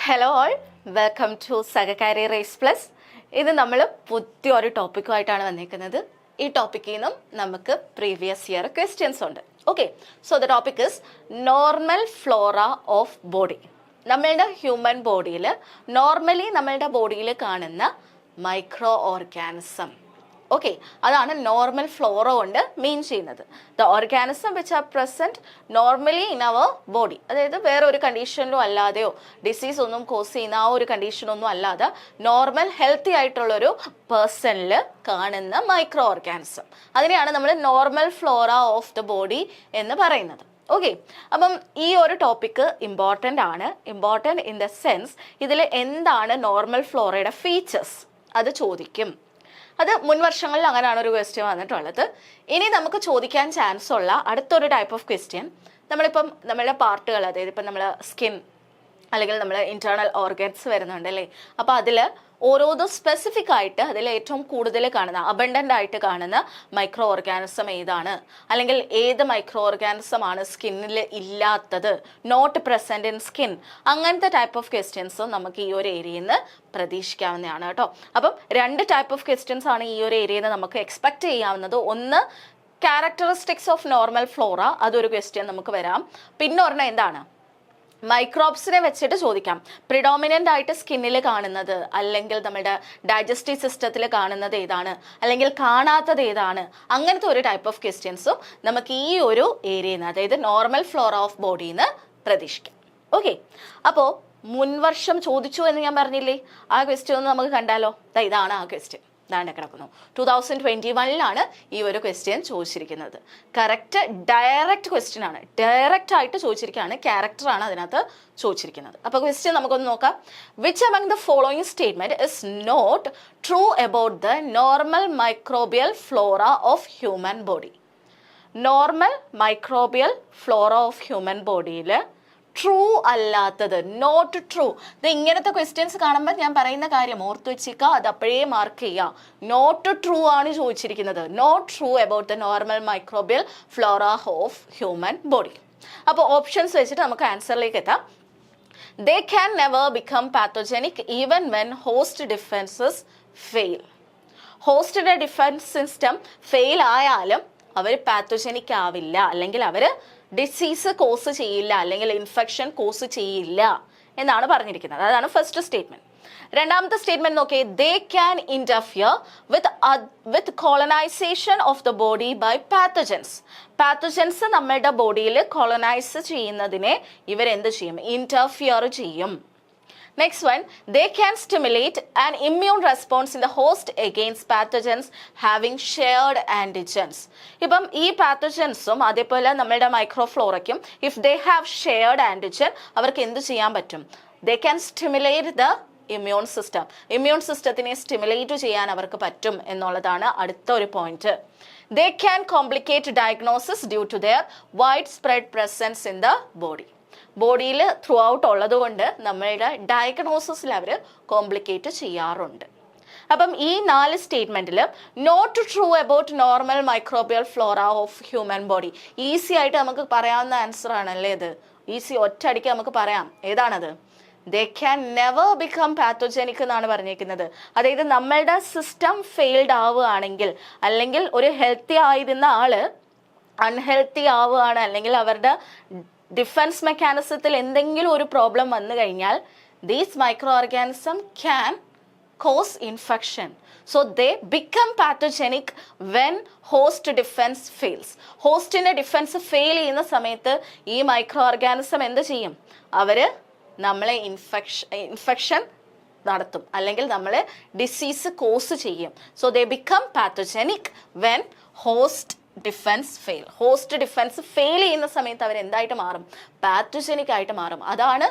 Hello all, welcome to Sahakari race plus. ഇത് നമ്മൾ പുതിയൊരു ടോപ്പിക്കുമായിട്ടാണ് വന്നിരിക്കുന്നത്. ഈ ടോപ്പിക്കിൽ നിന്നും നമുക്ക് പ്രീവിയസ് ഇയർ ക്വസ്റ്റ്യൻസ് ഉണ്ട്. Okay, so the topic is normal flora of body. നമ്മളുടെ ഹ്യൂമൻ ബോഡിയിൽ നോർമലി നമ്മളുടെ ബോഡിയിൽ കാണുന്ന മൈക്രോ ഓർഗാനിസം. ഓക്കെ, അതാണ് നോർമൽ ഫ്ലോറ കൊണ്ട് മീൻ ചെയ്യുന്നത്. The organism which are present normally in our body, അതായത് വേറെ ഒരു കണ്ടീഷനിലും അല്ലാതെയോ ഡിസീസ് ഒന്നും കോസ് ചെയ്യുന്ന ആ ഒരു കണ്ടീഷനൊന്നും അല്ലാതെ നോർമൽ ഹെൽത്തി ആയിട്ടുള്ളൊരു പേഴ്സണിൽ കാണുന്ന മൈക്രോ ഓർഗാനിസം, അതിനെയാണ് നമ്മൾ normal flora of the body എന്ന് പറയുന്നത്. ഓക്കെ, അപ്പം ഈ ഒരു ടോപ്പിക്ക് ഇമ്പോർട്ടൻ്റ് ആണ്. ഇമ്പോർട്ടൻ്റ് ഇൻ ദ സെൻസ് ഇതിൽ എന്താണ് നോർമൽ ഫ്ലോറയുടെ ഫീച്ചേഴ്സ് അത് ചോദിക്കും. അത് മുൻ വർഷങ്ങളിൽ അങ്ങനെയാണ് ഒരു ക്വസ്റ്റ്യൻ വന്നിട്ടുള്ളത്. ഇനി നമുക്ക് ചോദിക്കാൻ ചാൻസ് ഉള്ള അടുത്തൊരു ടൈപ്പ് ഓഫ് ക്വസ്റ്റ്യൻ, നമ്മളിപ്പം നമ്മളുടെ പാർട്ടുകൾ, അതായത് ഇപ്പം നമ്മൾ സ്കിൻ അല്ലെങ്കിൽ നമ്മൾ ഇൻറ്റേർണൽ ഓർഗൻസ് വരുന്നുണ്ട് അല്ലേ, അപ്പോൾ അതിൽ ഓരോന്നും സ്പെസിഫിക് ആയിട്ട് അതിൽ ഏറ്റവും കൂടുതൽ കാണുന്ന അബണ്ടൻ്റ് ആയിട്ട് കാണുന്ന മൈക്രോ ഓർഗാനിസം ഏതാണ്, അല്ലെങ്കിൽ ഏത് മൈക്രോ ഓർഗാനിസം ആണ് സ്കിന്നിൽ ഇല്ലാത്തത്, നോട്ട് പ്രസൻറ്റ് ഇൻ സ്കിൻ, അങ്ങനത്തെ ടൈപ്പ് ഓഫ് ക്വസ്റ്റ്യൻസും നമുക്ക് ഈ ഒരു ഏരിയയിൽ നിന്ന് പ്രതീക്ഷിക്കാവുന്നതാണ് കേട്ടോ. അപ്പം രണ്ട് ടൈപ്പ് ഓഫ് ക്വസ്റ്റ്യൻസ് ആണ് ഈ ഒരു ഏരിയയിൽ നിന്ന് നമുക്ക് എക്സ്പെക്ട് ചെയ്യാവുന്നത്. ഒന്ന് ക്യാരക്ടറിസ്റ്റിക്സ് ഓഫ് നോർമൽ ഫ്ലോറ, അതൊരു ക്വസ്റ്റ്യൻ നമുക്ക് വരാം. പിന്നെ ഒരെണ്ണം എന്താണ് മൈക്രോബ്സിനെ വെച്ചിട്ട് ചോദിക്കാം. പ്രിഡോമിനൻ്റ് ആയിട്ട് സ്കിന്നിൽ കാണുന്നത് അല്ലെങ്കിൽ നമ്മുടെ ഡൈജസ്റ്റീവ് സിസ്റ്റത്തിൽ കാണുന്നത് ഏതാണ്, അല്ലെങ്കിൽ കാണാത്തത് ഏതാണ്, അങ്ങനത്തെ ഒരു ടൈപ്പ് ഓഫ് ക്വസ്റ്റ്യൻസും നമുക്ക് ഈ ഒരു ഏരിയയിൽ നിന്ന്, അതായത് നോർമൽ ഫ്ലോറ ഓഫ് ബോഡിയിൽ നിന്ന് പ്രതീക്ഷിക്കാം. ഓക്കെ, അപ്പോൾ മുൻവർഷം ചോദിച്ചു എന്ന് ഞാൻ പറഞ്ഞില്ലേ, ആ ക്വസ്റ്റ്യൻ ഒന്ന് നമുക്ക് കണ്ടാലോ. ഇതാണ് ആ ക്വസ്റ്റ്യൻ, ഇതാണ്ട് കിടക്കുന്നു. 2021 ഈ ഒരു ക്വസ്റ്റ്യൻ ചോദിച്ചിരിക്കുന്നത്. കറക്റ്റ് ഡയറക്റ്റ് ക്വസ്റ്റ്യൻ ആണ്, ഡയറക്റ്റ് ആയിട്ട് ചോദിച്ചിരിക്കുകയാണ്, ക്യാരക്ടറാണ് അതിനകത്ത് ചോദിച്ചിരിക്കുന്നത്. അപ്പോൾ ക്വസ്റ്റ്യൻ നമുക്കൊന്ന് നോക്കാം. Which among the following statement is not true about the normal microbial flora of human body? Normal microbial flora of human ബോഡിയിൽ ട്രൂ അല്ലാത്തത്, നോട്ട് ട്രൂ. ഇത് ഇങ്ങനത്തെ ക്വസ്റ്റ്യൻസ് കാണുമ്പോൾ ഞാൻ പറയുന്ന കാര്യം ഓർത്ത് വെച്ചിരിക്കുക, അത് അപ്പോഴേ മാർക്ക് ചെയ്യുക. നോട്ട് ട്രൂ ആണ് ചോദിച്ചിരിക്കുന്നത്, not true about the normal microbial flora of human body. അപ്പോൾ ഓപ്ഷൻസ് വെച്ചിട്ട് നമുക്ക് ആൻസറിലേക്ക് എത്താം. They can never become pathogenic even when host defences fail. ഹോസ്റ്റിന്റെ ഡിഫൻസ് സിസ്റ്റം ഫെയിൽ ആയാലും അവർ പാത്തോജനിക് ആവില്ല, അല്ലെങ്കിൽ അവർ ഡിസീസ് കോസ് ചെയ്യില്ല, അല്ലെങ്കിൽ ഇൻഫെക്ഷൻ കോസ് ചെയ്യില്ല എന്നാണ് പറഞ്ഞിരിക്കുന്നത്. അതാണ് ഫസ്റ്റ് സ്റ്റേറ്റ്മെന്റ്. രണ്ടാമത്തെ സ്റ്റേറ്റ്മെന്റ് നോക്കിയേ. They can interfere with colonisation of the body by pathogens. Pathogens നമ്മളുടെ ബോഡിയിൽ കോളനൈസ് ചെയ്യുന്നതിനെ ഇവരെന്ത് ചെയ്യും? ഇന്റർഫിയർ ചെയ്യും. Next one, they can stimulate an immune response in the host against pathogens having shared antigens. ഇപ്പം ഈ പാത്തജൻസും അതേപോലെ നമ്മളുടെ മൈക്രോഫ്ലോറയ്ക്കും if they have shared antigen അവർക്ക് എന്ത് ചെയ്യാൻ പറ്റും? They can stimulate the immune system. Immune സിസ്റ്റത്തിനെ സ്റ്റിമുലേറ്റ് ചെയ്യാൻ അവർക്ക് പറ്റും എന്നുള്ളതാണ് അടുത്ത ഒരു point. They can complicate diagnosis due to their widespread presence in the body. ബോഡിയിൽ ത്രൂ ഔട്ട് ഉള്ളത് കൊണ്ട് നമ്മളുടെ ഡയഗ്നോസിസിൽ അവർ കോംപ്ലിക്കേറ്റ് ചെയ്യാറുണ്ട്. അപ്പം ഈ 4 സ്റ്റേറ്റ്മെന്റിൽ not true about normal microbial flora of human body easy ആയിട്ട് നമുക്ക് പറയാവുന്ന ആൻസർ ആണല്ലേ ഇത്. ഈസി ഒറ്റയടിക്ക് നമുക്ക് പറയാം. ഏതാണത്? They can never become pathogenic എന്നാണ് പറഞ്ഞിരിക്കുന്നത്. അതായത് നമ്മളുടെ സിസ്റ്റം ഫെയിൽഡ് ആവുകയാണെങ്കിൽ, അല്ലെങ്കിൽ ഒരു ഹെൽത്തി ആയിരുന്ന ആള് അൺഹെൽത്തി ആവുകയാണ്, അല്ലെങ്കിൽ അവരുടെ ഡിഫൻസ് മെക്കാനിസത്തിൽ എന്തെങ്കിലും ഒരു പ്രോബ്ലം വന്നു കഴിഞ്ഞാൽ these micro organism can cause infection. So they become pathogenic when host defence fails. ഹോസ്റ്റിന്റെ ഡിഫൻസ് ഫെയിൽ ചെയ്യുന്ന സമയത്ത് ഈ മൈക്രോ ഓർഗാനിസം എന്ത് ചെയ്യും? അവർ നമ്മളെ ഇൻഫെക്ഷൻ നടത്തും, അല്ലെങ്കിൽ നമ്മളെ ഡിസീസ് കോസ് ചെയ്യും. So they become pathogenic when host defence fail. Host defence fail ചെയ്യുന്ന സമയത്ത് അവർ എന്തായിട്ട് മാറും? പാത്തോജനിക് ആയിട്ട് മാറും. അതാണ്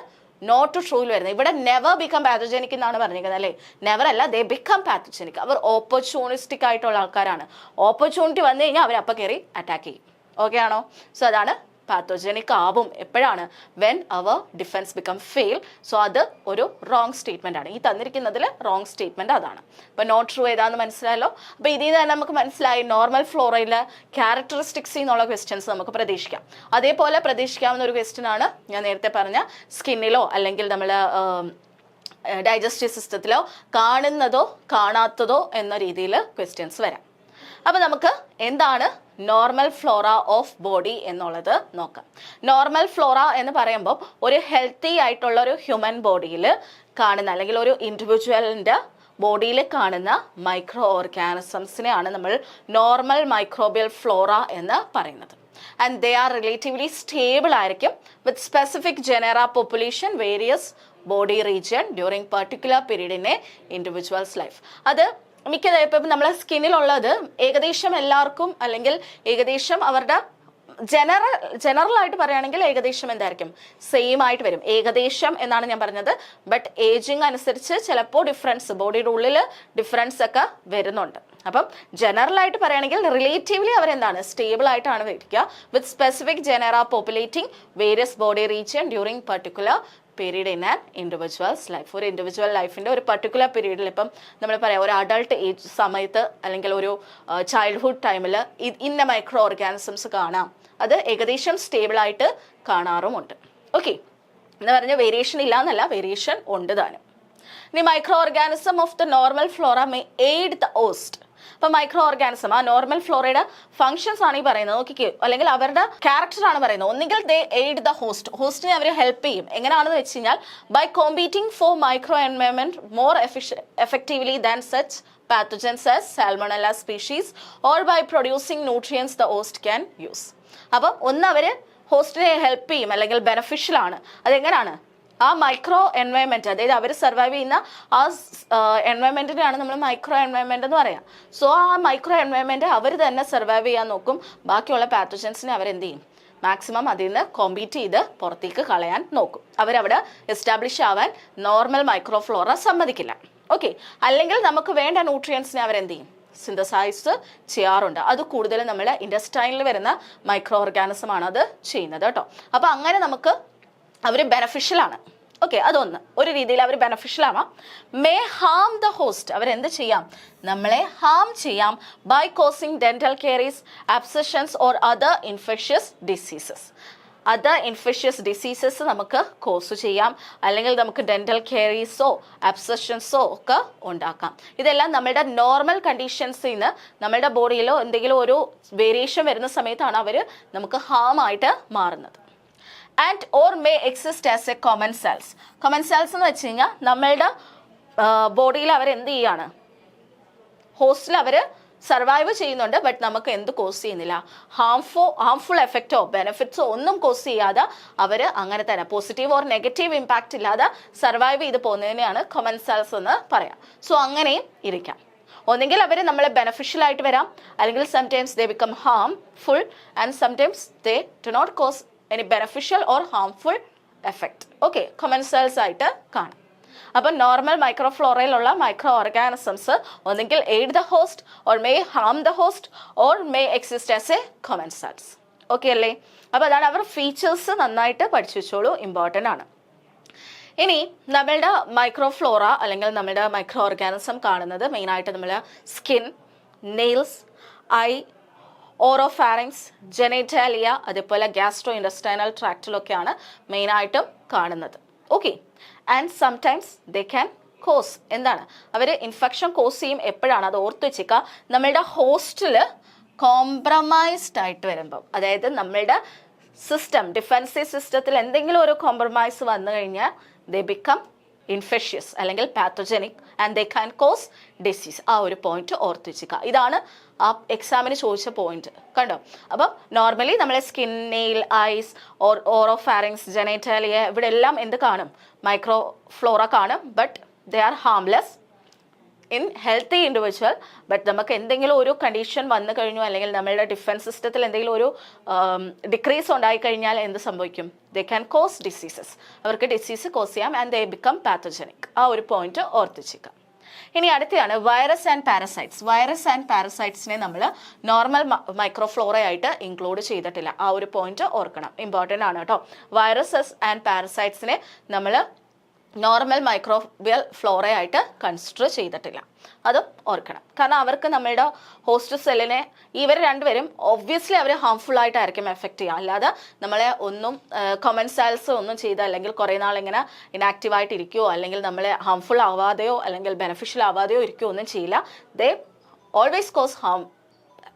നോട്ട് ട്രൂയിൽ വരുന്നത്. ഇവിടെ നെവർ ബിക്കം പാത്തോജനിക് എന്നാണ് പറഞ്ഞിരിക്കുന്നത് അല്ലേ. നെവർ അല്ല, ദേ ബിക്കം പാത്തോജനിക്. അവർ ഓപ്പർച്യൂണിസ്റ്റിക് ആയിട്ടുള്ള ആൾക്കാരാണ്. ഓപ്പർച്യൂണിറ്റി വന്നു കഴിഞ്ഞാൽ അവർ അപ്പം കയറി അറ്റാക്ക് ചെയ്യും. ഓക്കെ ആണോ? സോ അതാണ് പാത്തോജനിക് ആവും എപ്പോഴാണ്? വെൻ അവർ ഡിഫൻസ് ബിക്കം ഫെയിൽ. സോ അത് ഒരു റോങ് സ്റ്റേറ്റ്മെന്റ് ആണ്. ഈ തന്നിരിക്കുന്നതിൽ റോങ് സ്റ്റേറ്റ്മെന്റ് അതാണ്. അപ്പൊ നോട്ട് ട്രൂ ഏതാന്ന് മനസ്സിലായല്ലോ. അപ്പൊ ഇതിൽ നിന്ന് തന്നെ നമുക്ക് മനസ്സിലായി നോർമൽ ഫ്ലോറയിലെ ക്യാരക്ടറിസ്റ്റിക്സ് എന്നുള്ള ക്വസ്റ്റ്യൻസ് നമുക്ക് പ്രതീക്ഷിക്കാം. അതേപോലെ പ്രതീക്ഷിക്കാവുന്ന ഒരു ക്വസ്റ്റ്യൻ ആണ് ഞാൻ നേരത്തെ പറഞ്ഞ സ്കിന്നിലോ അല്ലെങ്കിൽ നമ്മൾ ഡൈജസ്റ്റീവ് സിസ്റ്റത്തിലോ കാണുന്നതോ കാണാത്തതോ എന്ന രീതിയിൽ ക്വസ്റ്റ്യൻസ് വരാം. അപ്പോൾ നമുക്ക് എന്താണ് നോർമൽ ഫ്ലോറ ഓഫ് ബോഡി എന്നുള്ളത് നോക്കാം. നോർമൽ ഫ്ലോറ എന്ന് പറയുമ്പോൾ ഒരു ഹെൽത്തി ആയിട്ടുള്ള ഒരു ഹ്യൂമൻ ബോഡിയിൽ കാണുന്ന അല്ലെങ്കിൽ ഒരു ഇൻഡിവിജ്വലിൻ്റെ ബോഡിയിൽ കാണുന്ന മൈക്രോ ഓർഗാനിസംസിനെയാണ് നമ്മൾ നോർമൽ മൈക്രോബിയൽ ഫ്ലോറ എന്ന് പറയുന്നത്. And they are relatively stable ആയിരിക്കും with specific genera population various body region during particular period in a individual's life. അത് ഇപ്പം നമ്മളെ സ്കിന്നിലുള്ളത് ഏകദേശം എല്ലാവർക്കും അല്ലെങ്കിൽ ഏകദേശം അവരുടെ ജനറൽ ആയിട്ട് പറയുകയാണെങ്കിൽ ഏകദേശം എന്തായിരിക്കും സെയിം ആയിട്ട് വരും. ഏകദേശം എന്നാണ് ഞാൻ പറഞ്ഞത്. ബട്ട് ഏജിങ് അനുസരിച്ച് ചിലപ്പോൾ ഡിഫറൻസ് ബോഡിയുടെ ഉള്ളിൽ ഡിഫറൻസ് ഒക്കെ വരുന്നുണ്ട്. അപ്പം ജനറൽ ആയിട്ട് പറയുകയാണെങ്കിൽ റിലേറ്റീവ്ലി അവരെന്താണ് സ്റ്റേബിൾ ആയിട്ടാണ് വരിക with specific genera populating various body region during particular period in an individual's life. ഒരു ഇൻഡിവിജ്വൽ ലൈഫിൻ്റെ ഒരു പർട്ടിക്കുലർ പീരീഡിൽ ഇപ്പം നമ്മൾ പറയാം ഒരു അഡൾട്ട് ഏജ് സമയത്ത് അല്ലെങ്കിൽ ഒരു ചൈൽഡ്ഹുഡ് ടൈമിൽ ഇന്ന മൈക്രോ ഓർഗാനിസംസ് കാണാം. അത് ഏകദേശം സ്റ്റേബിളായിട്ട് കാണാറുമുണ്ട്. ഓക്കെ, എന്ന് പറഞ്ഞ വേരിയേഷൻ ഇല്ല എന്നല്ല, വേരിയേഷൻ ഉണ്ട് താനും. ഇനി micro organism of the normal flora may aid the host. അപ്പൊ മൈക്രോ ഓർഗാനിസം ആ നോർമൽ ഫ്ലോറയുടെ ഫംഗ്ഷൻസ് ആണ് ഈ പറയുന്നത്. നോക്കിക്കോ, അല്ലെങ്കിൽ അവരുടെ ക്യാരക്ടർ ആണ് പറയുന്നത്. ഒന്നുകിൽ ദേ എയ്ഡ് ദ ഹോസ്റ്റിനെ അവർ ഹെൽപ്പ് ചെയ്യും. എങ്ങനെയാണെന്ന് വെച്ച് കഴിഞ്ഞാൽ by competing for micro environment more effectively than such pathogens as salmonella species or by producing nutrients the host can use. അപ്പം ഒന്ന് അവര് ഹോസ്റ്റിനെ ഹെൽപ്പ് ചെയ്യും അല്ലെങ്കിൽ ബെനഫിഷ്യൽ ആണ്. അതെങ്ങനെയാണ്? ആ മൈക്രോ എൻവയൺമെന്റ്, അതായത് അവർ സർവൈവ് ചെയ്യുന്ന ആ എൻവയൺമെന്റിനെയാണ് നമ്മൾ മൈക്രോ എൻവയൺമെന്റ് എന്ന് പറയാം. സോ ആ മൈക്രോ എൻവയൺമെന്റ് അവർ തന്നെ സർവൈവ് ചെയ്യാൻ നോക്കും. ബാക്കിയുള്ള പാത്തജൻസിനെ അവരെന്ത് ചെയ്യും? മാക്സിമം അതിൽ നിന്ന് കോമ്പീറ്റ് ചെയ്ത് പുറത്തേക്ക് കളയാൻ നോക്കും. അവരവിടെ എസ്റ്റാബ്ലിഷ് ആവാൻ നോർമൽ മൈക്രോഫ്ലോറ സമ്മതിക്കില്ല. ഓക്കെ, അല്ലെങ്കിൽ നമുക്ക് വേണ്ട ന്യൂട്രിയൻസിനെ അവരെന്ത് ചെയ്യും? സിന്തസൈസ് ചെയ്യാറുണ്ട്. അത് കൂടുതലും നമ്മുടെ ഇൻഡസ്റ്റൈനിൽ വരുന്ന മൈക്രോ ഓർഗാനിസം ആണ് അത് ചെയ്യുന്നത് കേട്ടോ. അപ്പം അങ്ങനെ നമുക്ക് അവർ ബെനഫിഷ്യൽ ആണ്. ഓക്കെ, അതൊന്ന് ഒരു രീതിയിൽ അവർ ബെനഫിഷ്യൽ ആവാം. മേ ഹാം ദ ഹോസ്റ്റ്, അവരെന്ത് ചെയ്യാം? നമ്മളെ ഹാം ചെയ്യാം by causing dental caries, abscesses or other infectious diseases. Other infectious diseases നമുക്ക് കോസ് ചെയ്യാം, അല്ലെങ്കിൽ നമുക്ക് ഡെന്റൽ കേരീസോ അബ്സഷൻസോ ഒക്കെ ഉണ്ടാക്കാം. ഇതെല്ലാം നമ്മുടെ നോർമൽ കണ്ടീഷൻസിൽ നിന്ന് നമ്മുടെ ബോഡിയിലോ എന്തെങ്കിലും ഒരു വേരിയേഷൻ വരുന്ന സമയത്താണ് അവർ നമുക്ക് ഹാം ആയിട്ട് മാറുന്നത്. And or may exist as a common cells. Common cells എന്ന് വെച്ച് കഴിഞ്ഞാൽ നമ്മളുടെ ബോഡിയിൽ അവരെന്ത് ചെയ്യാണ്? ഹോസ്റ്റിൽ അവർ സർവൈവ് ചെയ്യുന്നുണ്ട്, ബട്ട് നമുക്ക് എന്ത് കോസ് ചെയ്യുന്നില്ല? ഹാംഫുൾ എഫക്റ്റോ ബെനിഫിറ്റ്സോ ഒന്നും കോസ് ചെയ്യാതെ അവർ അങ്ങനെ തന്നെ പോസിറ്റീവ് ഓർ നെഗറ്റീവ് ഇമ്പാക്റ്റ് ഇല്ലാതെ സർവൈവ് ചെയ്ത് പോകുന്നതിനെയാണ് കോമൺ സെൽസ് എന്ന് പറയാം. സോ അങ്ങനെയും ഇരിക്കാം. ഒന്നെങ്കിൽ അവർ നമ്മളെ ബെനഫിഷ്യൽ ആയിട്ട് വരാം, അല്ലെങ്കിൽ sometimes they become harmful and sometimes they do not cause any beneficial or harmful effect. Okay, commensals ആയിട്ട് കാണാം. അപ്പം നോർമൽ മൈക്രോഫ്ലോറയിലുള്ള മൈക്രോ ഓർഗാനിസംസ് ഒന്നെങ്കിൽ aid the host or may harm the host or may exist as a commensals. Okay അല്ലേ? അപ്പോൾ അതാണ് അവർ features. നന്നായിട്ട് പഠിച്ചു വെച്ചോളൂ, ഇമ്പോർട്ടൻ്റ് ആണ്. ഇനി നമ്മളുടെ മൈക്രോഫ്ലോറ അല്ലെങ്കിൽ നമ്മളുടെ മൈക്രോ ഓർഗാനിസം കാണുന്നത് മെയിനായിട്ട് നമ്മൾ skin, nails, I, oropharynx, genitalia, അതേപോലെ ഗ്യാസ്ട്രോ ഇൻഡസ്റ്റൈനൽ ട്രാക്റ്റിലൊക്കെയാണ് മെയിനായിട്ടും കാണുന്നത്. Okay, and sometimes they can cos എന്താണ്? അവർ ഇൻഫെക്ഷൻ കോസ് ചെയ്യും. എപ്പോഴാണ്? അത് ഓർത്ത് വെച്ചേക്കുക. നമ്മളുടെ ഹോസ്റ്റിൽ കോംപ്രമൈസ്ഡ് ആയിട്ട് വരുമ്പം, അതായത് നമ്മളുടെ സിസ്റ്റം ഡിഫെൻസീവ് സിസ്റ്റത്തിൽ എന്തെങ്കിലും ഒരു കോംപ്രമൈസ് വന്നു കഴിഞ്ഞാൽ ദേ ബിക്കം ഇൻഫെഷ്യസ് അല്ലെങ്കിൽ pathogenic and they can cos disease. ആ ഒരു പോയിന്റ് ഓർത്ത് വെച്ചിക്കുക. ഇതാണ് ആ എക്സാമിന് ചോദിച്ച പോയിന്റ്. കണ്ടോ? അപ്പം നോർമലി നമ്മളെ skin, nail, ice, oropharynx, genitalia ഇവിടെ എല്ലാം എന്ത് കാണും? മൈക്രോ ഫ്ലോറ കാണും. But they R harmless in healthy individual. But നമുക്ക് എന്തെങ്കിലും ഒരു കണ്ടീഷൻ വന്നു കഴിഞ്ഞു, അല്ലെങ്കിൽ നമ്മളുടെ ഡിഫൻസ് സിസ്റ്റത്തിൽ എന്തെങ്കിലും ഒരു ഡിക്രീസ് ഉണ്ടായി കഴിഞ്ഞാൽ എന്ത് സംഭവിക്കും? They can cause diseases. അവർക്ക് ഡിസീസ് കോസ് ചെയ്യാം ആൻഡ് ദേ ബിക്കം പാത്തോജനിക്. ആ ഒരു പോയിന്റ് ഓർത്തിച്ചേക്കാം. ഇനി അടുത്തതാണ് virus and parasites. Virus and പാരസൈറ്റ്സിനെ നമ്മൾ നോർമൽ മൈക്രോഫ്ലോറ ആയിട്ട് ഇൻക്ലൂഡ് ചെയ്തിട്ടില്ല. ആ ഒരു പോയിന്റ് ഓർക്കണം, ഇമ്പോർട്ടൻ്റ് ആണ് കേട്ടോ. വൈറസസ് ആൻഡ് പാരസൈറ്റ്സിനെ നമ്മൾ നോർമൽ മൈക്രോബിയൽ ഫ്ലോറയായിട്ട് കൺസിഡർ ചെയ്തിട്ടില്ല. അതും ഓർക്കണം. കാരണം അവർക്ക് നമ്മളുടെ ഹോസ്റ്റ് സെല്ലിനെ ഇവർ രണ്ടുപേരും ഒബ്വിയസ്ലി അവർ ഹാംഫുൾ ആയിട്ടായിരിക്കും എഫക്റ്റ് ചെയ്യുക. അല്ലാതെ നമ്മളെ ഒന്നും കൊമൻ സെൽസ് ഒന്നും ചെയ്ത് അല്ലെങ്കിൽ കുറേ നാൾ ഇങ്ങനെ ഇനാക്റ്റീവായിട്ട് ഇരിക്കുകയോ അല്ലെങ്കിൽ നമ്മളെ ഹാംഫുൾ ആവാതെയോ അല്ലെങ്കിൽ ബെനിഫിഷ്യൽ ആവാതെയോ ഇരിക്കുകയോ ഒന്നും ചെയ്യില്ല. They always cause harm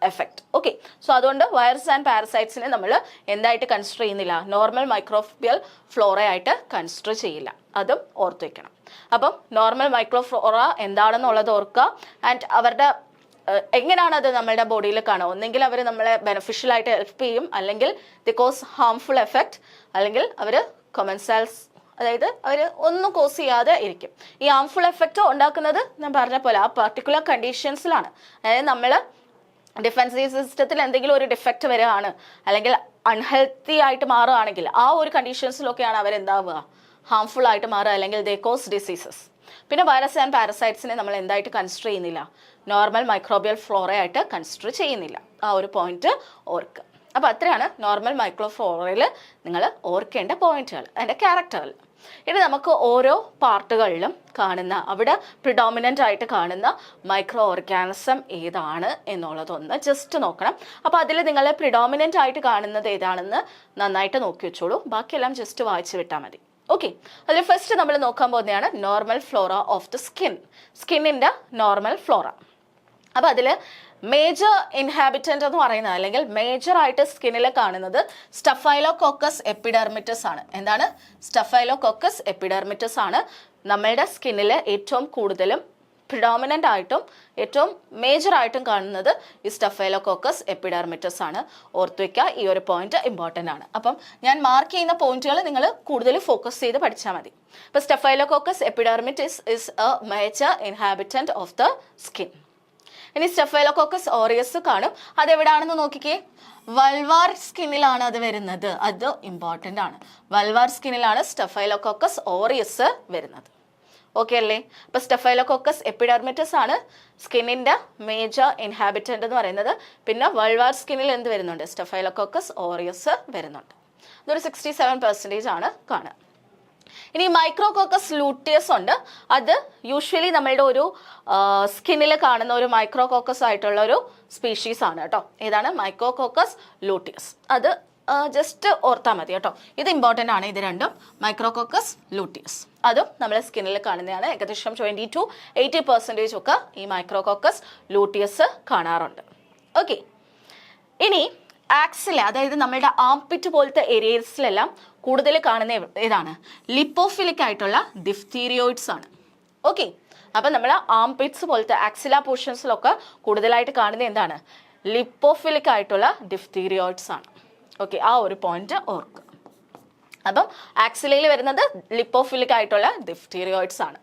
effect. Okay, so അതുകൊണ്ട് വൈറസ് ആൻഡ് പാരസൈറ്റ്സിനെ നമ്മൾ എന്തായിട്ട് കൺസിഡർ ചെയ്യുന്നില്ല, നോർമൽ മൈക്രോബിയൽ ഫ്ലോറയായിട്ട് കൺസിഡർ ചെയ്യില്ല. അതും ഓർത്ത് വെക്കണം. അപ്പം നോർമൽ മൈക്രോഫ്ലോറ എന്താണെന്നുള്ളത് ഓർക്കുക. ആൻഡ് അവരുടെ എങ്ങനെയാണ് അത് നമ്മളുടെ ബോഡിയിൽ കാണുക, ഒന്നെങ്കിൽ അവർ നമ്മളെ ബെനിഫിഷ്യൽ ആയിട്ട് ഹെൽപ്പ് ചെയ്യും, അല്ലെങ്കിൽ ദി കോസ് ഹാംഫുൾ എഫക്റ്റ്, അല്ലെങ്കിൽ അവർ കൊമൻസെൽസ്, അതായത് അവർ ഒന്നും കോസ് ചെയ്യാതെ ഇരിക്കും. ഈ ഹാംഫുൾ എഫക്റ്റ് ഉണ്ടാക്കുന്നത് ഞാൻ പറഞ്ഞ പോലെ ആ പർട്ടിക്കുലർ കണ്ടീഷൻസിലാണ്. അതായത് നമ്മൾ ഡിഫൻസീവ് സിസ്റ്റത്തിൽ എന്തെങ്കിലും ഒരു ഡിഫക്റ്റ് വരികയാണ് അല്ലെങ്കിൽ അൺഹെൽത്തി ആയിട്ട് മാറുകയാണെങ്കിൽ ആ ഒരു കണ്ടീഷൻസിലൊക്കെയാണ് അവരെന്താവുക, ഹാംഫുൾ ആയിട്ട് മാറുക, അല്ലെങ്കിൽ ദേ കോസ് ഡിസീസസ്. പിന്നെ വൈറസ് ആൻഡ് പാരസൈറ്റ്സിനെ നമ്മൾ എന്തായിട്ട് കൺസിഡർ ചെയ്യുന്നില്ല, നോർമൽ മൈക്രോബിയൽ ഫ്ലോറയായിട്ട് കൺസിഡർ ചെയ്യുന്നില്ല. ആ ഒരു പോയിന്റ് ഓർക്കുക. അപ്പോൾ അത്രയാണ് നോർമൽ മൈക്രോഫ്ലോറയിൽ നിങ്ങൾ ഓർക്കേണ്ട പോയിന്റുകൾ, അതിൻ്റെ ക്യാരക്ടറുകൾ. ഇനി നമുക്ക് ഓരോ പാർട്ടുകളിലും കാണുന്ന, അവിടെ പ്രിഡോമിനൻ്റ് ആയിട്ട് കാണുന്ന മൈക്രോ ഓർഗാനിസം ഏതാണ് എന്നുള്ളതൊന്ന് ജസ്റ്റ് നോക്കണം. അപ്പോൾ അതിൽ നിങ്ങൾ പ്രിഡോമിനൻ്റ് ആയിട്ട് കാണുന്നത് ഏതാണെന്ന് നന്നായിട്ട് നോക്കി വെച്ചോളൂ. ബാക്കിയെല്ലാം ജസ്റ്റ് വായിച്ചു വിട്ടാൽ മതി. ഓക്കെ, അതിൽ ഫസ്റ്റ് നമ്മൾ നോക്കാൻ പോകുന്നതാണ് നോർമൽ ഫ്ലോറ ഓഫ് ദ സ്കിന്നിൻ്റെ നോർമൽ ഫ്ലോറ. അപ്പോൾ അതിൽ മേജർ ഇൻഹാബിറ്റൻ്റ് എന്ന് പറയുന്നത്, അല്ലെങ്കിൽ മേജർ ആയിട്ട് സ്കിന്നിൽ കാണുന്നത് സ്റ്റഫൈലോകോക്കസ് എപ്പിഡെർമിറ്റസ് ആണ്. എന്താണ്? സ്റ്റഫൈലോകോക്കസ് എപ്പിഡെർമിറ്റസ് ആണ് നമ്മളുടെ സ്കിന്നിൽ ഏറ്റവും കൂടുതലും പ്രിഡോമിനൻ്റ് ആയിട്ടും ഏറ്റവും മേജർ ആയിട്ടും കാണുന്നത് ഈ സ്റ്റഫൈലോകോക്കസ് എപ്പിഡെർമിറ്റസ് ആണ്. ഓർത്ത് വയ്ക്കുക, ഈ ഒരു പോയിന്റ് ഇമ്പോർട്ടൻ്റ് ആണ്. അപ്പം ഞാൻ മാർക്ക് ചെയ്യുന്ന പോയിന്റുകൾ നിങ്ങൾ കൂടുതൽ ഫോക്കസ് ചെയ്ത് പഠിച്ചാൽ മതി. ഇപ്പോൾ staphylococcus epidermidis is a major inhabitant of the skin. ഇനി സ്റ്റഫൈലോകോക്കസ് ഓറിയസ് കാണും. അതെവിടാണെന്ന് നോക്കിക്കേ, വൾവാർ സ്കിന്നിലാണ് അത് വരുന്നത്. അത് ഇമ്പോർട്ടൻ്റ് ആണ്. വൾവാർ സ്കിന്നിലാണ് സ്റ്റഫൈലോകോക്കസ് ഓറിയസ് വരുന്നത്. ഓക്കെ അല്ലേ? അപ്പോൾ സ്റ്റഫൈലോകോക്കസ് എപ്പിഡെർമിറ്റസ് ആണ് സ്കിന്നിൻ്റെ മേജർ ഇൻഹാബിറ്റൻ്റ് എന്ന് പറയുന്നത്. പിന്നെ വൾവാർ സ്കിന്നിൽ എന്ത് വരുന്നുണ്ട്? സ്റ്റഫൈലോകോക്കസ് ഓറിയസ് വരുന്നുണ്ട്. ഇതൊരു 67% ആണ് കാണുക. ഇനി മൈക്രോകോക്കസ് ലൂട്ടിയസ് ഉണ്ട്. അത് യൂഷ്വലി നമ്മളുടെ ഒരു സ്കിന്നിൽ കാണുന്ന ഒരു മൈക്രോകോക്കസ് ആയിട്ടുള്ള ഒരു സ്പീഷീസ് ആണ് കേട്ടോ. ഏതാണ്? മൈക്രോകോക്കസ് ലൂട്ടിയസ്. അത് ജസ്റ്റ് ഓർത്താൽ മതി കേട്ടോ. ഇത് ഇമ്പോർട്ടൻ്റ് ആണ്. ഇത് രണ്ടും മൈക്രോകോക്കസ് ലൂട്ടിയസ്, അതും നമ്മളെ സ്കിന്നിൽ കാണുന്നതാണ്. ഏകദേശം 20-80% ഒക്കെ ഈ മൈക്രോകോക്കസ് ലൂട്ടിയസ് കാണാറുണ്ട്. ഓക്കെ, ഇനി ആക്സില, അതായത് നമ്മളുടെ ആംപിറ്റ് പോലത്തെ ഏരിയസിലെല്ലാം കൂടുതൽ കാണുന്ന ഏതാണ്? ലിപ്പോഫിലിക് ആയിട്ടുള്ള ഡിഫ്തീരിയോയിഡ്സ് ആണ്. ഓക്കെ, അപ്പം നമ്മൾ ആംപിറ്റ്സ് പോലത്തെ ആക്സില പോർഷൻസിലൊക്കെ കൂടുതലായിട്ട് കാണുന്നത് എന്താണ്? ലിപ്പോഫിലിക് ആയിട്ടുള്ള ഡിഫ്തീരിയോയിഡ്സ് ആണ്. ഓക്കെ, ആ ഒരു പോയിന്റ് ഓർക്കുക. അപ്പം ആക്സിലയിൽ വരുന്നത് ലിപ്പോഫിലിക് ആയിട്ടുള്ള ഡിഫ്തീരിയോയിഡ്സ് ആണ്.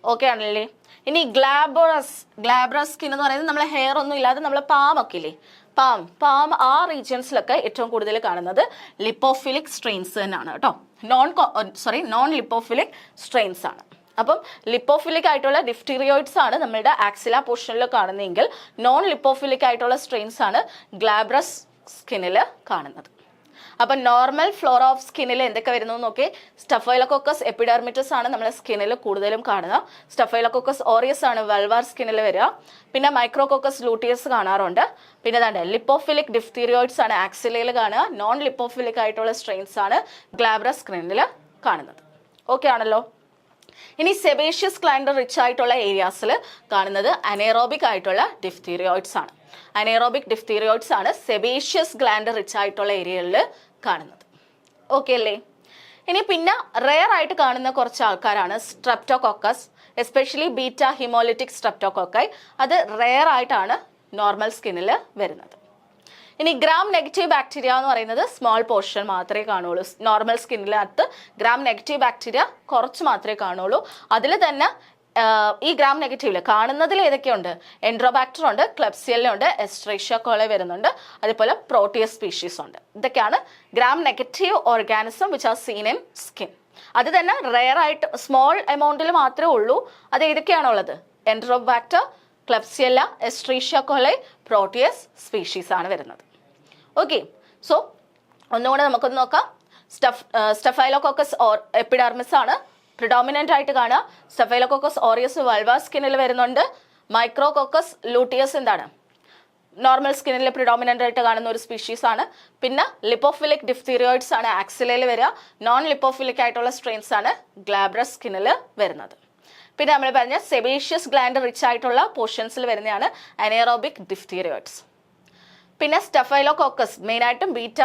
ഓക്കെ ആണല്ലേ? ഇനി ഗ്ലാബ്രസ് സ്കിൻ എന്ന് പറയുന്നത് നമ്മളെ ഹെയർ ഒന്നും ഇല്ലാതെ നമ്മളെ പാമൊക്കെ ഇല്ലേ, പാം ആ റീജിയൻസിലൊക്കെ ഏറ്റവും കൂടുതൽ കാണുന്നത് ലിപ്പോഫിലിക് സ്ട്രെയിൻസ് തന്നെയാണ് കേട്ടോ. നോൺ ലിപ്പോഫിലിക് സ്ട്രെയിൻസ് ആണ്. അപ്പം ലിപ്പോഫിലിക് ആയിട്ടുള്ള ഡിഫ്തീരിയോയിഡ്സ് ആണ് നമ്മളുടെ ആക്സില പോർഷനിൽ കാണുന്നതെങ്കിൽ നോൺ ലിപ്പോഫിലിക് ആയിട്ടുള്ള സ്ട്രെയിൻസ് ആണ് ഗ്ലാബ്രസ് സ്കിന്നിൽ കാണുന്നത്. അപ്പം നോർമൽ ഫ്ലോറ ഓഫ് സ്കിന്നിൽ എന്തൊക്കെ വരുന്നു നോക്കി. സ്റ്റഫൈലോകോക്കസ് എപ്പിഡെർമിറ്റസ് ആണ് നമ്മളെ സ്കിന്നിൽ കൂടുതലും കാണുക. സ്റ്റഫൈലോകോക്കസ് ഓറിയസ് ആണ് വൾവാർ സ്കിന്നിൽ വരിക. പിന്നെ മൈക്രോകോക്കസ് ലൂട്ടിയസ് കാണാറുണ്ട്. പിന്നെ അതാണ് ലിപ്പോഫിലിക് ഡിഫ്തീരിയോയിഡ്സ് ആണ് ആക്സിലയിൽ കാണുക. നോൺ ലിപ്പോഫിലിക് ആയിട്ടുള്ള സ്ട്രെയിൻസ് ആണ് ഗ്ലാബ്രസ് സ്കിന്നിൽ കാണുന്നത്. ഓക്കെ ആണല്ലോ? ഇനി സെബേഷ്യസ് ഗ്ലാൻഡ് റിച്ച് ആയിട്ടുള്ള ഏരിയാസിൽ കാണുന്നത് അനേറോബിക് ആയിട്ടുള്ള ഡിഫ്തീരിയോയിഡ്സ് ആണ്. അനേറോബിക് ഡിഫ്തീരിയോയിഡ്സ് ആണ് സെബേഷ്യസ് ഗ്ലാൻഡ് റിച്ച് ആയിട്ടുള്ള ഏരിയകളിൽ കാണുന്നത്. ഓക്കെ അല്ലേ? ഇനി പിന്നെ റെയർ ആയിട്ട് കാണുന്ന കുറച്ച് ആൾക്കാരാണ് സ്ട്രെപ്റ്റോകോക്കസ്, എസ്പെഷ്യലി ബീറ്റ ഹിമോലിറ്റിക് സ്ട്രെപ്റ്റോകോക്കൈ. അത് റെയർ ആയിട്ടാണ് നോർമൽ സ്കിന്നിൽ വരുന്നത്. ഇനി ഗ്രാം നെഗറ്റീവ് ബാക്ടീരിയ എന്ന് പറയുന്നത് സ്മോൾ പോർഷൻ മാത്രമേ കാണുള്ളൂ. നോർമൽ സ്കിന്നിനകത്ത് ഗ്രാം നെഗറ്റീവ് ബാക്ടീരിയ കുറച്ച് മാത്രമേ കാണുള്ളൂ. അതിൽ തന്നെ ഈ ഗ്രാം നെഗറ്റീവില് കാണുന്നതിൽ ഏതൊക്കെയുണ്ട്? എൻട്രോബാക്ടർ ഉണ്ട്, ക്ലെബ്സിയല്ല ഉണ്ട്, എസ്ട്രേഷ്യ കോളെ വരുന്നുണ്ട്, അതുപോലെ പ്രോട്ടിയസ് സ്പീഷീസ് ഉണ്ട്. ഇതൊക്കെയാണ് gram negative organism which are seen in skin. അത് തന്നെ റെയർ ആയിട്ട് സ്മോൾ എമൗണ്ടിൽ മാത്രമേ ഉള്ളൂ. അത് ഏതൊക്കെയാണുള്ളത്? എൻട്രോബാക്ടർ, ക്ലെബ്സിയല്ല, എസ്ട്രേഷ്യ കോളെ, പ്രോട്ടിയസ് സ്പീഷീസ് ആണ് വരുന്നത്. ഓക്കെ, സോ ഒന്നുകൂടെ നമുക്കൊന്ന് നോക്കാം. സ്റ്റഫൈലോകോക്കസ് എപ്പിഡെർമിസ് ആണ് പ്രിഡോമിനൻ്റ് ആയിട്ട് കാണുക സ്റ്റഫൈലോകോക്കസ് ഓറിയസ് വൾവ സ്കിന്നിൽ വരുന്നുണ്ട്. മൈക്രോകോക്കസ് ലൂട്ടിയസ് എന്താണ് നോർമൽ സ്കിന്നിൽ പ്രിഡോമിനൻ്റ് ആയിട്ട് കാണുന്ന ഒരു സ്പീഷീസ് ആണ്. പിന്നെ ലിപ്പോഫിലിക് ഡിഫ്തീരിയോയിഡ്സ് ആണ് ആക്സിലയിൽ വരിക. നോൺ ലിപ്പോഫിലിക് ആയിട്ടുള്ള സ്ട്രെയിൻസ് ആണ് ഗ്ലാബ്രസ് സ്കിന്നിൽ വരുന്നത്. പിന്നെ നമ്മൾ പറഞ്ഞ സെബേഷ്യസ് ഗ്ലാൻഡ് റിച്ച് ആയിട്ടുള്ള പോർഷൻസിൽ വരുന്നതാണ് അനേറോബിക് ഡിഫ്തീരിയോയിഡ്സ്. പിന്നെ സ്റ്റഫൈലോകോക്കസ് മെയിനായിട്ടും ബീറ്റ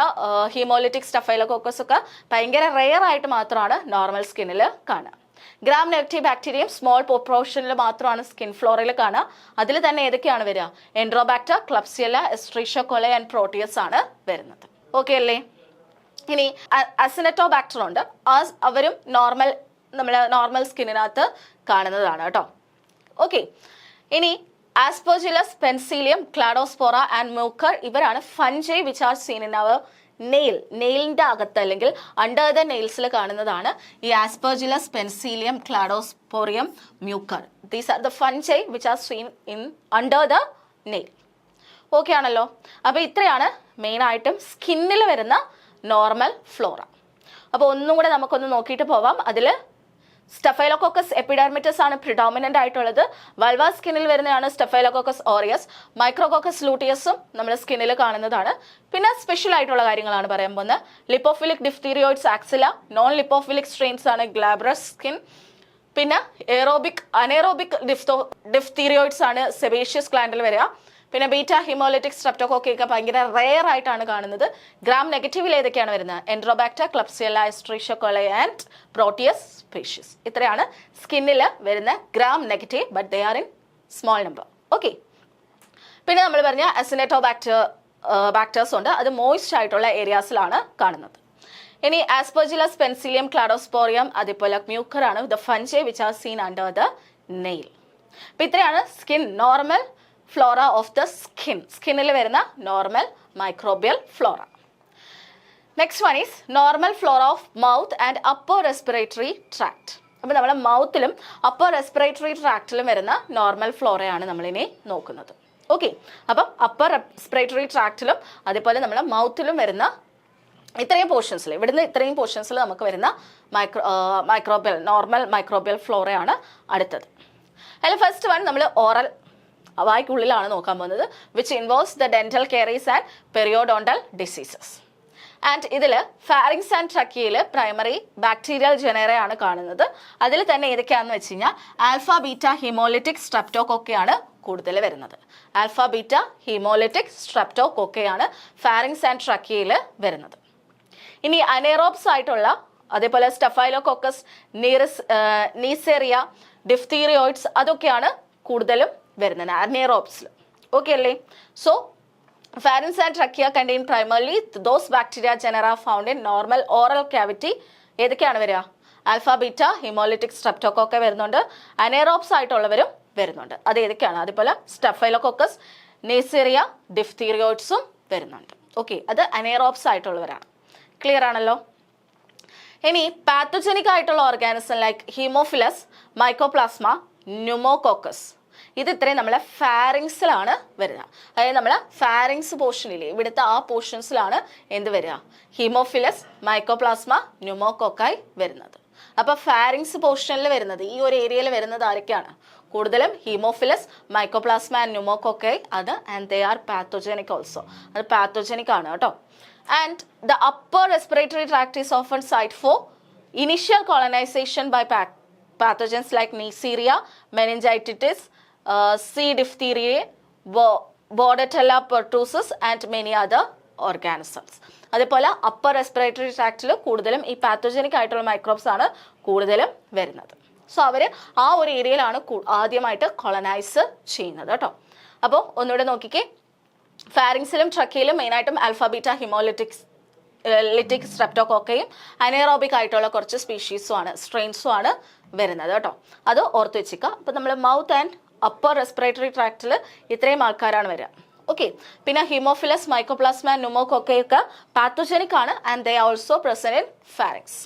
ഹീമോലിറ്റിക് സ്റ്റഫൈലോകോക്കസ് ഒക്കെ ഭയങ്കര റെയർ ആയിട്ട് മാത്രമാണ് നോർമൽ സ്കിന്നിൽ കാണുക. ഗ്രാം നെഗറ്റീവ് ബാക്ടീരിയയും സ്മോൾ പോർഷനിൽ മാത്രമാണ് സ്കിൻ ഫ്ലോറയിൽ കാണുക. അതിൽ തന്നെ ഏതൊക്കെയാണ് വരിക? എൻഡ്രോബാക്ടർ, klebsiella, escherichia coli and Proteus ആണ് വരുന്നത്. ഓക്കെ അല്ലേ? ഇനി അസിനറ്റോബാക്ടർ ഉണ്ട്. അവരും നോർമൽ സ്കിന്നിനകത്ത് കാണുന്നതാണ് കേട്ടോ. ഓക്കെ, ഇനി aspergillus, penicillium, cladosporium and mucor ഇവരാണ് fungi which are seen in our നെയിലിന്റെ അകത്ത് അല്ലെങ്കിൽ അണ്ടർ ദ നെയിൽസിൽ കാണുന്നതാണ് ഈ aspergillus, penicillium, cladosporium, mucor. These are the fungi which are seen in under the nail. Okay ആണല്ലോ? അപ്പോൾ ഇത്രയാണ് മെയിനായിട്ടും സ്കിന്നിൽ വരുന്ന നോർമൽ ഫ്ലോറ. അപ്പോൾ ഒന്നും കൂടെ നമുക്കൊന്ന് നോക്കിയിട്ട് പോവാം. അതിൽ സ്റ്റഫൈലോകോക്കസ് എപ്പിഡെർമിറ്റസ് ആണ് പ്രിഡോമിനൻ്റ് ആയിട്ടുള്ളത്. വൾവ സ്കിന്നിൽ വരുന്നതാണ് സ്റ്റഫൈലോകോക്കസ് ഓറിയസ്. മൈക്രോകോക്കസ് ലൂട്ടിയസും നമ്മൾ സ്കിന്നിൽ കാണുന്നതാണ്. പിന്നെ സ്പെഷ്യൽ ആയിട്ടുള്ള കാര്യങ്ങളാണ് പറയാൻ പോകുന്നത്. Lipophilic ഡിഫ്തീരിയോയിഡ്സ് axilla, non lipophilic strains ആണ് ഗ്ലാബ്രസ് സ്കിൻ. പിന്നെ അനേറോബിക് ഡിഫ്തീരിയോയിഡ്സ് ആണ് സെബേഷ്യസ് ഗ്ലാൻഡിൽ വരിക. പിന്നെ ബീറ്റ ഹിമോലിറ്റിക് സ്ട്രെപ്റ്റോകോക്കെ ഭയങ്കര റെയർ ആയിട്ടാണ് കാണുന്നത്. ഗ്രാം നെഗറ്റീവിൽ ഏതൊക്കെയാണ് വരുന്നത്? Enterobacter, klebsiella, escherichia coli and proteus species. ഇത്രയാണ് സ്കിന്നിൽ വരുന്ന gram negative, but they are in small number. Okay, പിന്നെ നമ്മൾ പറഞ്ഞ ബാക്ടേഴ്സ് ഉണ്ട്. അത് മോയിസ്റ്റ് ആയിട്ടുള്ള ഏരിയാസിലാണ് കാണുന്നത്. ഇനി ആസ്പെർജില്ലസ്, പെൻസിലിയം, ക്ലാഡോസ്പോറിയം, അതേപോലെ മ്യൂക്കർ ആണ് the fungi which are scene under the nail. അപ്പം ഇത്രയാണ് skin normal flora of the സ്കിന്നിൽ വരുന്ന normal microbial Flora. Next one is normal flora of mouth and upper respiratory tract. അപ്പോൾ നമ്മുടെ മൗത്തിലും upper respiratory ട്രാക്റ്റിലും വരുന്ന normal ഫ്ലോറയാണ് നമ്മളിനി നോക്കുന്നത്. ഓക്കെ, അപ്പം അപ്പർ റെസ്പിറേറ്ററി ട്രാക്റ്റിലും അതേപോലെ നമ്മുടെ മൗത്തിലും വരുന്ന ഇത്രയും പോർഷൻസിൽ ഇത്രയും പോർഷൻസിൽ നമുക്ക് വരുന്ന നോർമൽ മൈക്രോബിയൽ ഫ്ലോറയാണ് അടുത്തത്. അതിൽ ഫസ്റ്റ് വൺ നമ്മൾ ഓറൽ വായ്ക്കുള്ളിലാണ് നോക്കാൻ പോകുന്നത്. Which involves the dental കാരീസ് and periodontal diseases. And ഇതിൽ ഫാരിങ്സ് ആൻഡ് ട്രക്കിയയിൽ പ്രൈമറി ബാക്ടീരിയൽ ജനറയാണ് കാണുന്നത്. അതിൽ തന്നെ ഏതൊക്കെയാണെന്ന് വെച്ച് കഴിഞ്ഞാൽ ആൽഫ, ബീറ്റ, ഹീമോലിറ്റിക് സ്ട്രെപ്റ്റോകോക്കയാണ് കൂടുതൽ വരുന്നത്. ആൽഫ, ബീറ്റ, ഹീമോലിറ്റിക് സ്ട്രെപ്റ്റോകോക്കയാണ് ഫാരിങ്സ് ആൻഡ് ട്രക്കിയയിൽ വരുന്നത്. ഇനി അനേറോബ്സ് ആയിട്ടുള്ള അതേപോലെ സ്റ്റഫൈലോകോക്കസ്, നീസേറിയ, ഡിഫ്തീരിയോയിഡ്സ് അതൊക്കെയാണ് കൂടുതലും വരുന്നത് അനേറോബ്സിൽ. ഓക്കെ അല്ലേ? So pharynx and trachea contain primarily those bacteria genera found in normal oral cavity. ഏതൊക്കെയാണ് വരിക? ആൽഫ, ബീറ്റ, ഹീമോലിറ്റിക് സ്ട്രെപ്റ്റോകോക്ക വരുന്നുണ്ട്. അനേറോബ്സ് ആയിട്ടുള്ളവരും വരുന്നുണ്ട്. അത് ഏതൊക്കെയാണ്? അതുപോലെ സ്റ്റഫൈലോകോക്കസ്, നീസേറിയ, ഡിഫ്തീരിയോയിഡ്സും വരുന്നുണ്ട്. ഓക്കെ, അത് അനേറോബ്സ് ആയിട്ടുള്ളവരാണ്. ക്ലിയർ ആണല്ലോ? ഇനി പാത്തോജനിക് ആയിട്ടുള്ള organism like Haemophilus, mycoplasma, pneumococcus ഇത് ഇത്രയും നമ്മളെ ഫാരിങ്സിലാണ് വരിക. അതായത് നമ്മളെ ഫാരിങ്സ് പോർഷനില്ലേ ഇവിടുത്തെ ആ പോർഷൻസിലാണ് എന്ത് വരിക? ഹീമോഫിലസ്, മൈക്കോപ്ലാസ്മ, ന്യൂമോകോക്കായി വരുന്നത്. അപ്പോൾ ഫാരിങ്സ് പോർഷനിൽ വരുന്നത് ഈ ഒരു ഏരിയയിൽ വരുന്നത് ആരൊക്കെയാണ്? കൂടുതലും ഹീമോഫിലസ്, മൈക്കോപ്ലാസ്മ ആൻഡ് ന്യൂമോകോക്കായി. അത് and they are pathogenic also. അത് പാത്തോജനിക് ആണ് കേട്ടോ. And the upper respiratory tract is often site for initial colonisation by pathogens like Neisseria, meningitis, C. diphtheriae, Bordetella pertussis and many other organisms. അതേപോലെ upper respiratory ട്രാക്റ്റിൽ കൂടുതലും ഈ pathogenic ആയിട്ടുള്ള microbes ആണ് കൂടുതലും വരുന്നത്. സോ അവർ ആ ഒരു ഏരിയയിലാണ് ആദ്യമായിട്ട് കൊളനൈസ് ചെയ്യുന്നത് കേട്ടോ. അപ്പോൾ ഒന്നുകൂടെ നോക്കിക്കേ, ഫാരിങ്സിലും ട്രക്കിയിലും മെയിനായിട്ടും ആൽഫ, ബീറ്റ, ലിറ്റിക് സ്ട്രെപ്റ്റോകോക്കയും അനേറോബിക് ആയിട്ടുള്ള കുറച്ച് സ്ട്രെയിൻസും ആണ് വരുന്നത് കേട്ടോ. അത് ഓർത്ത് വെച്ചിക്കുക. അപ്പോൾ നമ്മൾ മൗത്ത് ആൻഡ് അപ്പർ റെസ്പിറേറ്ററി ട്രാക്റ്റിൽ ഇത്രയും ആൾക്കാരാണ് വരിക. ഓക്കെ, പിന്നെ ഹീമോഫിലസ്, മൈക്കോപ്ലാസ്മ, ന്യൂമോകോക്കയൊക്കെ പാത്തോജനിക് ആണ് and they also present in pharynx.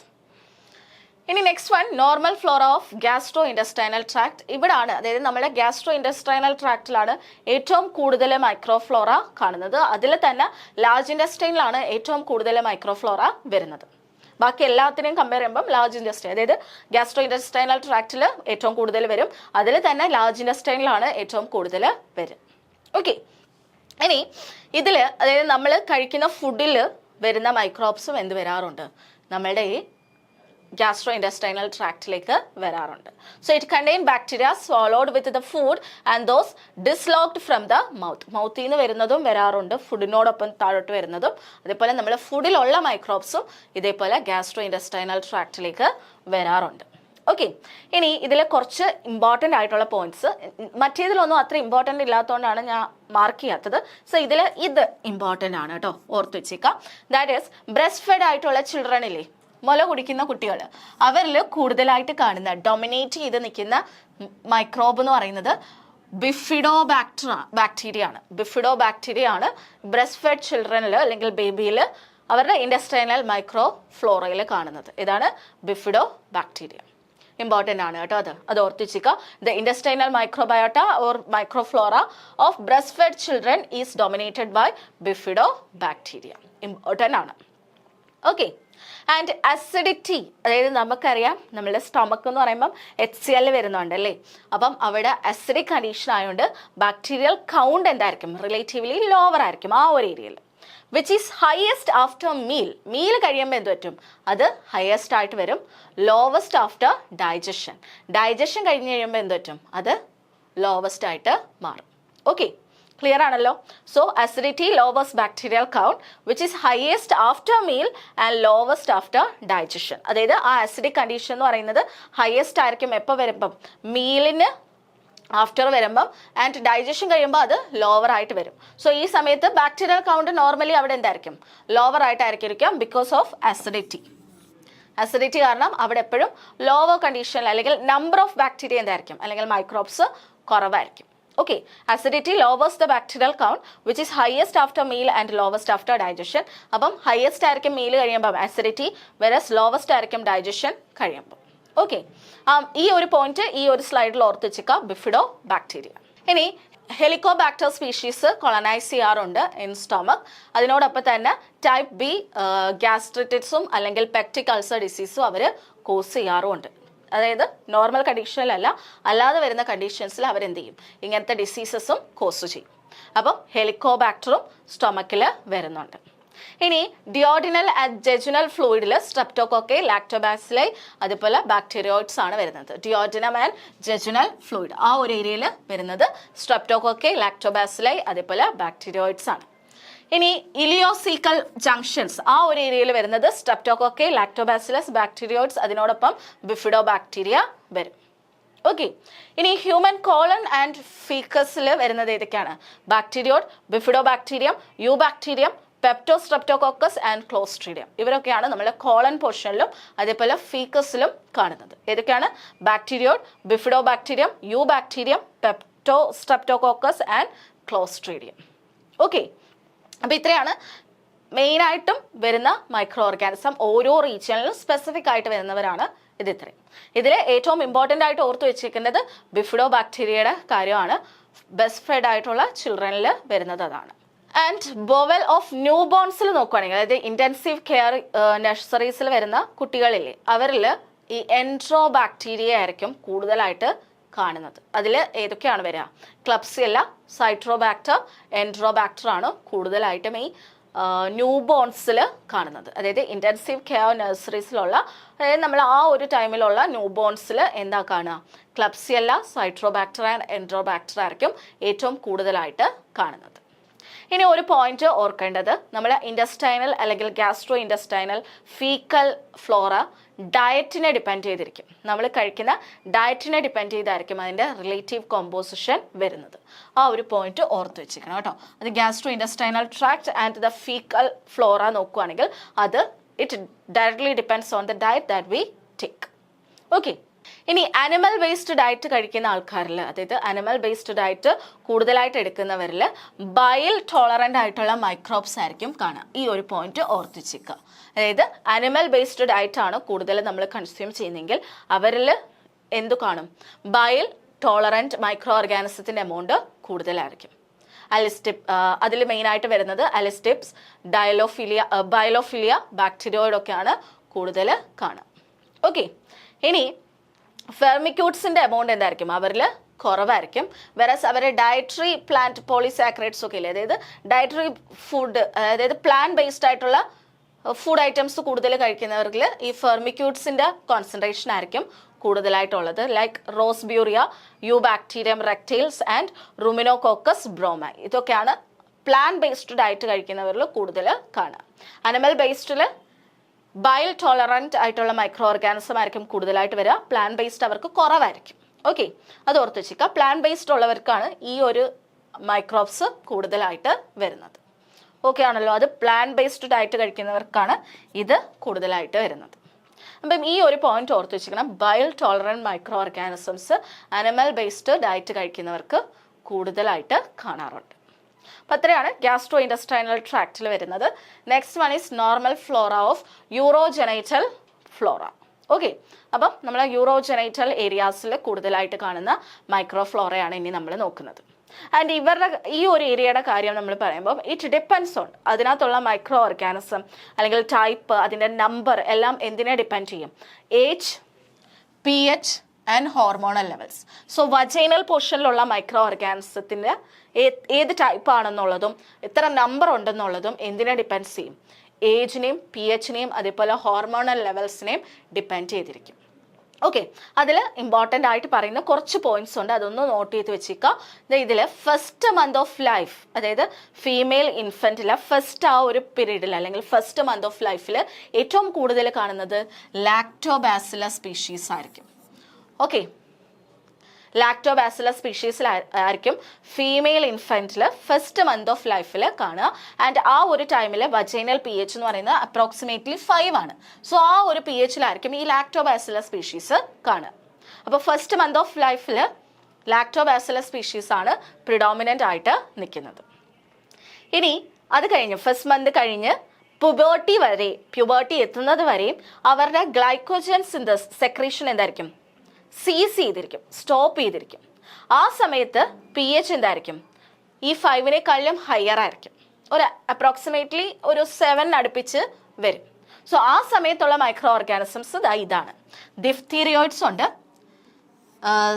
ഇനി next one normal flora of gastro intestinal tract. ഇവിടാണ്, അതായത് നമ്മുടെ ഗ്യാസ്ട്രോ ഇൻഡസ്റ്റൈനൽ ട്രാക്റ്റിലാണ് ഏറ്റവും കൂടുതൽ മൈക്രോഫ്ലോറ കാണുന്നത്. അതിൽ തന്നെ ലാർജ് ഇൻഡസ്റ്റൈനിലാണ് ഏറ്റവും കൂടുതൽ മൈക്രോഫ്ലോറ വരുന്നത്. ബാക്കി എല്ലാത്തിനെയും കമ്പയർ ചെയ്യുമ്പം ലാർജ് ഇൻഡസ്റ്റൈൻ, അതായത് ഗ്യാസ്ട്രോ ഇൻഡസ്റ്റൈനൽ ട്രാക്റ്റിൽ ഏറ്റവും കൂടുതൽ വരും. അതിൽ തന്നെ ലാർജ് ഇൻഡസ്റ്റൈനിലാണ് ഏറ്റവും കൂടുതൽ വരും. ഓക്കെ, ഇനി ഇതിൽ അതായത് നമ്മൾ കഴിക്കുന്ന ഫുഡിൽ വരുന്ന മൈക്രോബ്സും എന്ത് വരാറുണ്ട്, നമ്മളുടെ ഈ ഗ്യാസ്ട്രോ ഇൻഡസ്റ്റൈനൽ ട്രാക്റ്റിലേക്ക് വരാറുണ്ട്. So it contain bacteria swallowed with the food and those dislodged from the mouth. മൗത്തിൽ നിന്ന് വരുന്നതും വരാറുണ്ട്, ഫുഡിനോടൊപ്പം താഴോട്ട് വരുന്നതും. അതേപോലെ നമ്മൾ ഫുഡിലുള്ള മൈക്രോബ്സും ഇതേപോലെ ഗ്യാസ്ട്രോ ഇൻഡസ്റ്റൈനൽ ട്രാക്റ്റിലേക്ക് വരാറുണ്ട്. ഓക്കെ, ഇനി ഇതിൽ കുറച്ച് ഇമ്പോർട്ടൻ്റ് ആയിട്ടുള്ള പോയിന്റ്സ്, മറ്റേതിലൊന്നും അത്ര ഇമ്പോർട്ടൻ്റ് ഇല്ലാത്തതുകൊണ്ടാണ് ഞാൻ മാർക്ക് ചെയ്യാത്തത്. സോ ഇതിൽ ഇത് ഇമ്പോർട്ടൻ്റ് ആണ് കേട്ടോ, ഓർത്ത് വെച്ചേക്കാം. ദാറ്റ് ഈസ് ബ്രസ്റ്റ് ഫെഡ് ആയിട്ടുള്ള ചിൽഡ്രനില്ലേ, മുല കുടിക്കുന്ന കുട്ടികൾ, അവരിൽ കൂടുതലായിട്ട് കാണുന്ന ഡൊമിനേറ്റ് ചെയ്ത് നിൽക്കുന്ന മൈക്രോബ് എന്ന് പറയുന്നത് ബാക്ടീരിയ ആണ്. ബ്രസ്റ്റ് ഫെഡ് ചിൽഡ്രനിൽ അല്ലെങ്കിൽ ബേബിയിൽ അവരുടെ ഇൻഡസ്റ്റൈനൽ മൈക്രോ ഫ്ലോറയിൽ കാണുന്നത് ഇതാണ് ബിഫിഡോ ബാക്ടീരിയ. ഇമ്പോർട്ടൻ്റ് ആണ് കേട്ടോ, അത് ഓർത്തിച്ചിക്കുക. The intestinal microbiota or microflora of breast fed children is dominated by bifido bacteria. Important ആണ്. ഓക്കെ, ആൻഡ് അസിഡിറ്റി, അതായത് നമുക്കറിയാം നമ്മളുടെ സ്റ്റൊമക്ക് എന്ന് പറയുമ്പം HCl വരുന്നുണ്ട് അല്ലേ, അപ്പം അവിടെ അസിഡിക് കണ്ടീഷൻ ആയതുകൊണ്ട് ബാക്ടീരിയൽ കൗണ്ട് എന്തായിരിക്കും, റിലേറ്റീവ്ലി ലോവർ ആയിരിക്കും ആ ഒരു ഏരിയയിൽ. Which is highest after meal കഴിയുമ്പോൾ എന്ത് പറ്റും, അത് ഹയസ്റ്റ് ആയിട്ട് വരും. ലോവസ്റ്റ് ആഫ്റ്റർ ഡൈജഷൻ കഴിഞ്ഞ് കഴിയുമ്പോൾ എന്ത് പറ്റും, അത് ലോവസ്റ്റ് ആയിട്ട് മാറും. ഓക്കെ, ക്ലിയർ ആണല്ലോ. So acidity lowest bacterial count which is highest after meal and lowest after digestion. അതായത് ആ അസിഡിക് കണ്ടീഷൻ എന്ന് പറയുന്നത് ഹയസ്റ്റ് ആയിരിക്കും എപ്പോൾ വരുമ്പം, മീലിന് ആഫ്റ്റർ വരുമ്പം, ആൻഡ് ഡൈജഷൻ കഴിയുമ്പോൾ അത് ലോവർ ആയിട്ട് വരും. സോ ഈ സമയത്ത് ബാക്ടീരിയൽ കൗണ്ട് നോർമലി അവിടെ എന്തായിരിക്കും, ലോവർ ആയിട്ടായിരിക്കും, ബിക്കോസ് ഓഫ് അസിഡിറ്റി കാരണം അവിടെ എപ്പോഴും ലോവർ കണ്ടീഷനിൽ അല്ലെങ്കിൽ നമ്പർ ഓഫ് ബാക്ടീരിയ എന്തായിരിക്കും, അല്ലെങ്കിൽ മൈക്രോബ്സ് കുറവായിരിക്കും. Okay, acidity lowers the bacterial count which is highest after meal and lowest after digestion. അപ്പം ഹയസ്റ്റ് ആയിരിക്കും മീൽ കഴിയുമ്പം അസിഡിറ്റി, വെറസ് ലോവസ്റ്റ് ആയിരിക്കും ഡൈജഷൻ കഴിയുമ്പോൾ. ഓക്കെ, ഈ ഒരു പോയിന്റ് ഈ ഒരു സ്ലൈഡിൽ ഓർത്ത് വെച്ചേക്കാം, ബിഫിഡോ ബാക്ടീരിയ. ഇനി ഹെലിക്കോബാക്ടർ സ്പീഷീസ് കൊളനൈസ് ചെയ്യാറുണ്ട് ഇൻ സ്റ്റൊമക്. അതിനോടൊപ്പം തന്നെ ടൈപ്പ് ബി ഗ്യാസ്ട്രിറ്റിസും അല്ലെങ്കിൽ പെക്റ്റിക് അൾസർ ഡിസീസും അവർ കോസ് ചെയ്യാറുമുണ്ട്. അതായത് നോർമൽ കണ്ടീഷനിലല്ല, അല്ലാതെ വരുന്ന കണ്ടീഷൻസിൽ അവരെന്ത് ചെയ്യും, ഇങ്ങനത്തെ ഡിസീസസും കോസ് ചെയ്യും. അപ്പം ഹെലിക്കോബാക്ടറും സ്റ്റൊമക്കിൽ വരുന്നുണ്ട്. ഇനി ഡിയോഡിനൽ ആൻഡ് ജെജുനൽ ഫ്ലൂയിഡിൽ സ്ട്രെപ്റ്റോകോക്കെ, ലാക്ടോബാസിലൈ, അതുപോലെ ബാക്ടീരിയോയിഡ്സ് ആണ് വരുന്നത്. ഡിയോഡിനം ആൻഡ് ജെജുനൽ ഫ്ലൂയിഡ് ആ ഒരു ഏരിയയിൽ വരുന്നത് സ്ട്രെപ്റ്റോകോക്കെ, ലാക്ടോബാസിലൈ, അതുപോലെ ബാക്ടീരിയോയിഡ്സ് ആണ്. ഇനി ഇലിയോസീക്കൽ ജംഗ്ഷൻസ് ആ ഒരു ഏരിയയിൽ വരുന്നത് സ്ട്രെപ്റ്റോകോക്കെ, ലാക്ടോബാസിലസ്, ബാക്ടീരിയോയിഡ്സ്, അതിനോടൊപ്പം ബിഫിഡോ ബാക്ടീരിയ വരും. ഓക്കെ, ഇനി ഹ്യൂമൻ കോളൻ ആൻഡ് ഫീക്കസിൽ വരുന്നത് ഏതൊക്കെയാണ്, bacteroid, bifido bacterium, eu bacterium, pepto streptococcus and clostridium. ഇവരൊക്കെയാണ് നമ്മുടെ കോളൻ പോർഷനിലും അതേപോലെ ഫീക്കസിലും കാണുന്നത്. ഏതൊക്കെയാണ്, bacteroid, bifido bacterium, eu bacterium, pepto streptococcus and clostridium. Okay, അപ്പോൾ ഇത്രയാണ് മെയിനായിട്ടും വരുന്ന മൈക്രോ ഓർഗാനിസം. ഓരോ റീജിയനിലും സ്പെസിഫിക് ആയിട്ട് വരുന്നവരാണ് ഇത് ഇത്രയും. ഇതിൽ ഏറ്റവും ഇമ്പോർട്ടൻ്റ് ആയിട്ട് ഓർത്ത് വെച്ചിരിക്കുന്നത് ബിഫിഡോ ബാക്ടീരിയയുടെ കാര്യമാണ്. ബ്രസ്റ്റ് ഫെഡ് ആയിട്ടുള്ള ചിൽഡ്രനിൽ വരുന്നത് അതാണ്. ആൻഡ് ബോവൽ ഓഫ് ന്യൂ ബോൺസിൽ നോക്കുകയാണെങ്കിൽ, അതായത് ഇൻറ്റൻസീവ് കെയർ നഴ്സറീസിൽ വരുന്ന കുട്ടികളില്ലേ, അവരിൽ ഈ എൻട്രോ ബാക്ടീരിയ ആയിരിക്കും കൂടുതലായിട്ട് കാണുന്നത്. അതിൽ ഏതൊക്കെയാണ് വരിക, ക്ലബ്സിയല്ല, സൈട്രോബാക്ടർ, എൻട്രോബാക്ടർ ആണ് കൂടുതലായിട്ടും ഈ ന്യൂ ബോൺസിൽ കാണുന്നത്. അതായത് ഇൻറ്റൻസീവ് കെയർ നഴ്സറീസിലുള്ള, അതായത് നമ്മൾ ആ ഒരു ടൈമിലുള്ള ന്യൂ ബോൺസിൽ എന്താ കാണുക, ക്ലബ്സിയല്ല, സൈട്രോബാക്ടർ ആൻഡ് എൻട്രോബാക്ടർ ആയിരിക്കും ഏറ്റവും കൂടുതലായിട്ട് കാണുന്നത്. ഇനി ഒരു പോയിന്റ് ഓർക്കേണ്ടത്, നമ്മൾ ഇൻഡസ്റ്റൈനൽ അല്ലെങ്കിൽ ഗ്യാസ്ട്രോ ഇൻഡസ്റ്റൈനൽ ഫീക്കൽ ഫ്ലോറ ഡയറ്റിനെ ഡിപ്പെൻഡ് ചെയ്തിരിക്കും. നമ്മൾ കഴിക്കുന്ന ഡയറ്റിനെ ഡിപ്പെൻഡ് ചെയ്തായിരിക്കും അതിൻ്റെ റിലേറ്റീവ് കോമ്പോസിഷൻ വരുന്നത്. ആ ഒരു പോയിന്റ് ഓർത്ത് വെച്ചിരിക്കണം കേട്ടോ. അത് gastro intestinal tract and the fecal Flora നോക്കുകയാണെങ്കിൽ അത് it directly depends on the diet that we take. Okay, ഇനി അനിമൽ ബേസ്ഡ് ഡയറ്റ് കഴിക്കുന്ന ആൾക്കാരിൽ, അതായത് അനിമൽ ബേസ്ഡ് ഡയറ്റ് കൂടുതലായിട്ട് എടുക്കുന്നവരിൽ ബൈൽ ടോളറൻ്റ് ആയിട്ടുള്ള മൈക്രോബ്സ് ആയിരിക്കും കാണുക. ഈ ഒരു പോയിന്റ് ഓർത്തിച്ചേക്കുക. അതായത് അനിമൽ ബേസ്ഡ് ഡയറ്റ് ആണ് കൂടുതൽ നമ്മൾ കൺസ്യൂം ചെയ്യുന്നതെങ്കിൽ അവരിൽ എന്തു കാണും, ബൈൽ ടോളറൻറ്റ് മൈക്രോ ഓർഗാനിസത്തിൻ്റെ എമൗണ്ട് കൂടുതലായിരിക്കും. അതിൽ മെയിനായിട്ട് വരുന്നത് അലിസ്റ്റിപ്സ്, ബയോഫിലിയ ബാക്ടീരിയോയിഡൊക്കെയാണ് കൂടുതൽ കാണാം. ഓക്കെ, ഇനി ഫെർമിക്യൂട്ട്സിൻ്റെ എമൗണ്ട് എന്തായിരിക്കും? അവരിൽ കുറവായിരിക്കും. വെറസ് അവരുടെ ഡയറ്ററി പ്ലാന്റ് പോളിസാക്രൈഡ്സ് ഒക്കെ ഇല്ലേ, അതായത് ഡയറ്ററി ഫുഡ്, അതായത് പ്ലാൻ ബേസ്ഡ് ആയിട്ടുള്ള ഫുഡ് ഐറ്റംസ് കൂടുതൽ കഴിക്കുന്നവരിൽ ഈ ഫെർമിക്യൂട്ട്സിൻ്റെ കോൺസെൻട്രേഷൻ ആയിരിക്കും കൂടുതലായിട്ടുള്ളത്. Like roseburia, eubacterium rectale and ruminococcus bromii. ഇതൊക്കെയാണ് പ്ലാൻ ബേസ്ഡ് ഡയറ്റ് കഴിക്കുന്നവരിൽ കൂടുതൽ കാണുക. അനിമൽ ബേസ്ഡിൽ ബയൽ ടോളറൻറ്റ് ആയിട്ടുള്ള മൈക്രോ ഓർഗാനിസം ആയിരിക്കും കൂടുതലായിട്ട് വരിക. പ്ലാൻ ബേസ്ഡ് അവർക്ക് കുറവായിരിക്കും. ഓക്കെ, അത് ഓർത്ത് വെച്ചിരിക്കുക. പ്ലാൻ ബേസ്ഡ് ഉള്ളവർക്കാണ് ഈ ഒരു മൈക്രോബ്സ് കൂടുതലായിട്ട് വരുന്നത്. ഓക്കെ ആണല്ലോ, അത് പ്ലാൻ ബേസ്ഡ് ഡയറ്റ് കഴിക്കുന്നവർക്കാണ് ഇത് കൂടുതലായിട്ട് വരുന്നത്. അപ്പം ഈ ഒരു പോയിന്റ് ഓർത്ത് വെച്ചിരിക്കണം. Bile tolerant micro organisms animal based diet കഴിക്കുന്നവർക്ക് കൂടുതലായിട്ട് കാണാറുണ്ട്. അപ്പം അത്രയാണ് ഗ്യാസ്ട്രോ ഇൻഡസ്ട്രൈനൽ ട്രാക്റ്റിൽ വരുന്നത്. Next one is normal flora of urogenital flora. Okay, അപ്പം നമ്മൾ യൂറോജനൈറ്റൽ ഏരിയാസിൽ കൂടുതലായിട്ട് കാണുന്ന മൈക്രോ ഫ്ലോറയാണ് ഇനി നമ്മൾ നോക്കുന്നത്. ആൻഡ് ഇവരുടെ ഈ ഒരു ഏരിയയുടെ കാര്യം നമ്മൾ പറയുമ്പോൾ ഇറ്റ് ഡിപ്പെൻഡ്സ് ഓൺ അതിനകത്തുള്ള മൈക്രോ ഓർഗാനിസം അല്ലെങ്കിൽ ടൈപ്പ്, അതിൻ്റെ നമ്പർ എല്ലാം എന്തിനെ ഡിപ്പെൻഡ് ചെയ്യും? Age, pH and hormonal levels. So vaginal പോർഷനിലുള്ള മൈക്രോ ഓർഗാനിസത്തിൻ്റെ ഏത് ടൈപ്പ് ആണെന്നുള്ളതും എത്ര നമ്പർ ഉണ്ടെന്നുള്ളതും എന്തിനെ ഡിപ്പെൻഡ് ചെയ്യും? ഏജിനെയും pHനെയും അതേപോലെ ഹോർമോണൽ ലെവൽസിനെയും ഡിപ്പെൻഡ് ചെയ്തിരിക്കും. ഓക്കെ, അതിൽ ഇമ്പോർട്ടൻ്റ് ആയിട്ട് പറയുന്ന കുറച്ച് പോയിന്റ്സ് ഉണ്ട്, അതൊന്ന് നോട്ട് ചെയ്ത് വെച്ചേക്കുക. ഇതിൽ ഫസ്റ്റ് മന്ത് ഓഫ് ലൈഫ്, അതായത് ഫീമെയിൽ ഇൻഫൻറ്റിലെ ഫസ്റ്റ് ആ ഒരു പീരീഡിൽ അല്ലെങ്കിൽ ഫസ്റ്റ് മന്ത് ഓഫ് ലൈഫിൽ ഏറ്റവും കൂടുതൽ കാണുന്നത് ലാക്ടോബാസിലസ് സ്പീഷീസ് ആയിരിക്കും. ഓക്കെ, ലാക്ടോബാസിലസ് സ്പീഷീസിലായിരിക്കും ഫീമെയിൽ ഇൻഫൻറ്റിൽ ഫസ്റ്റ് മന്ത് ഓഫ് ലൈഫിൽ കാണുക. ആൻഡ് ആ ഒരു ടൈമിൽ വജൈനൽ pH എന്ന് പറയുന്നത് അപ്രോക്സിമേറ്റ്ലി 5 ആണ്. സോ ആ ഒരു pHലായിരിക്കും ഈ ലാക്ടോബാസിലസ് സ്പീഷീസ് കാണുക. അപ്പോൾ ഫസ്റ്റ് മന്ത് ഓഫ് ലൈഫിൽ ലാക്ടോബാസിലസ് സ്പീഷീസ് ആണ് പ്രിഡോമിനൻ്റ് ആയിട്ട് നിൽക്കുന്നത്. ഇനി അത് കഴിഞ്ഞ് ഫസ്റ്റ് മന്ത് കഴിഞ്ഞ് പ്യൂബർട്ടി എത്തുന്നത് വരെയും അവരുടെ ഗ്ലൈക്കോജൻ സിന്തസ് സെക്രീഷൻ എന്തായിരിക്കും? സീസ് ചെയ്തിരിക്കും, സ്റ്റോപ്പ് ചെയ്തിരിക്കും. ആ സമയത്ത് pH എന്തായിരിക്കും? ഈ 5നേക്കാളും ഹയർ ആയിരിക്കും. ഒരു അപ്രോക്സിമേറ്റ്ലി ഒരു 7 അടുപ്പിച്ച് വരും. സോ ആ സമയത്തുള്ള മൈക്രോ ഓർഗാനിസംസ് ഇതാണ്. ഡിഫ്തീരിയോയിഡ്സ് ഉണ്ട്,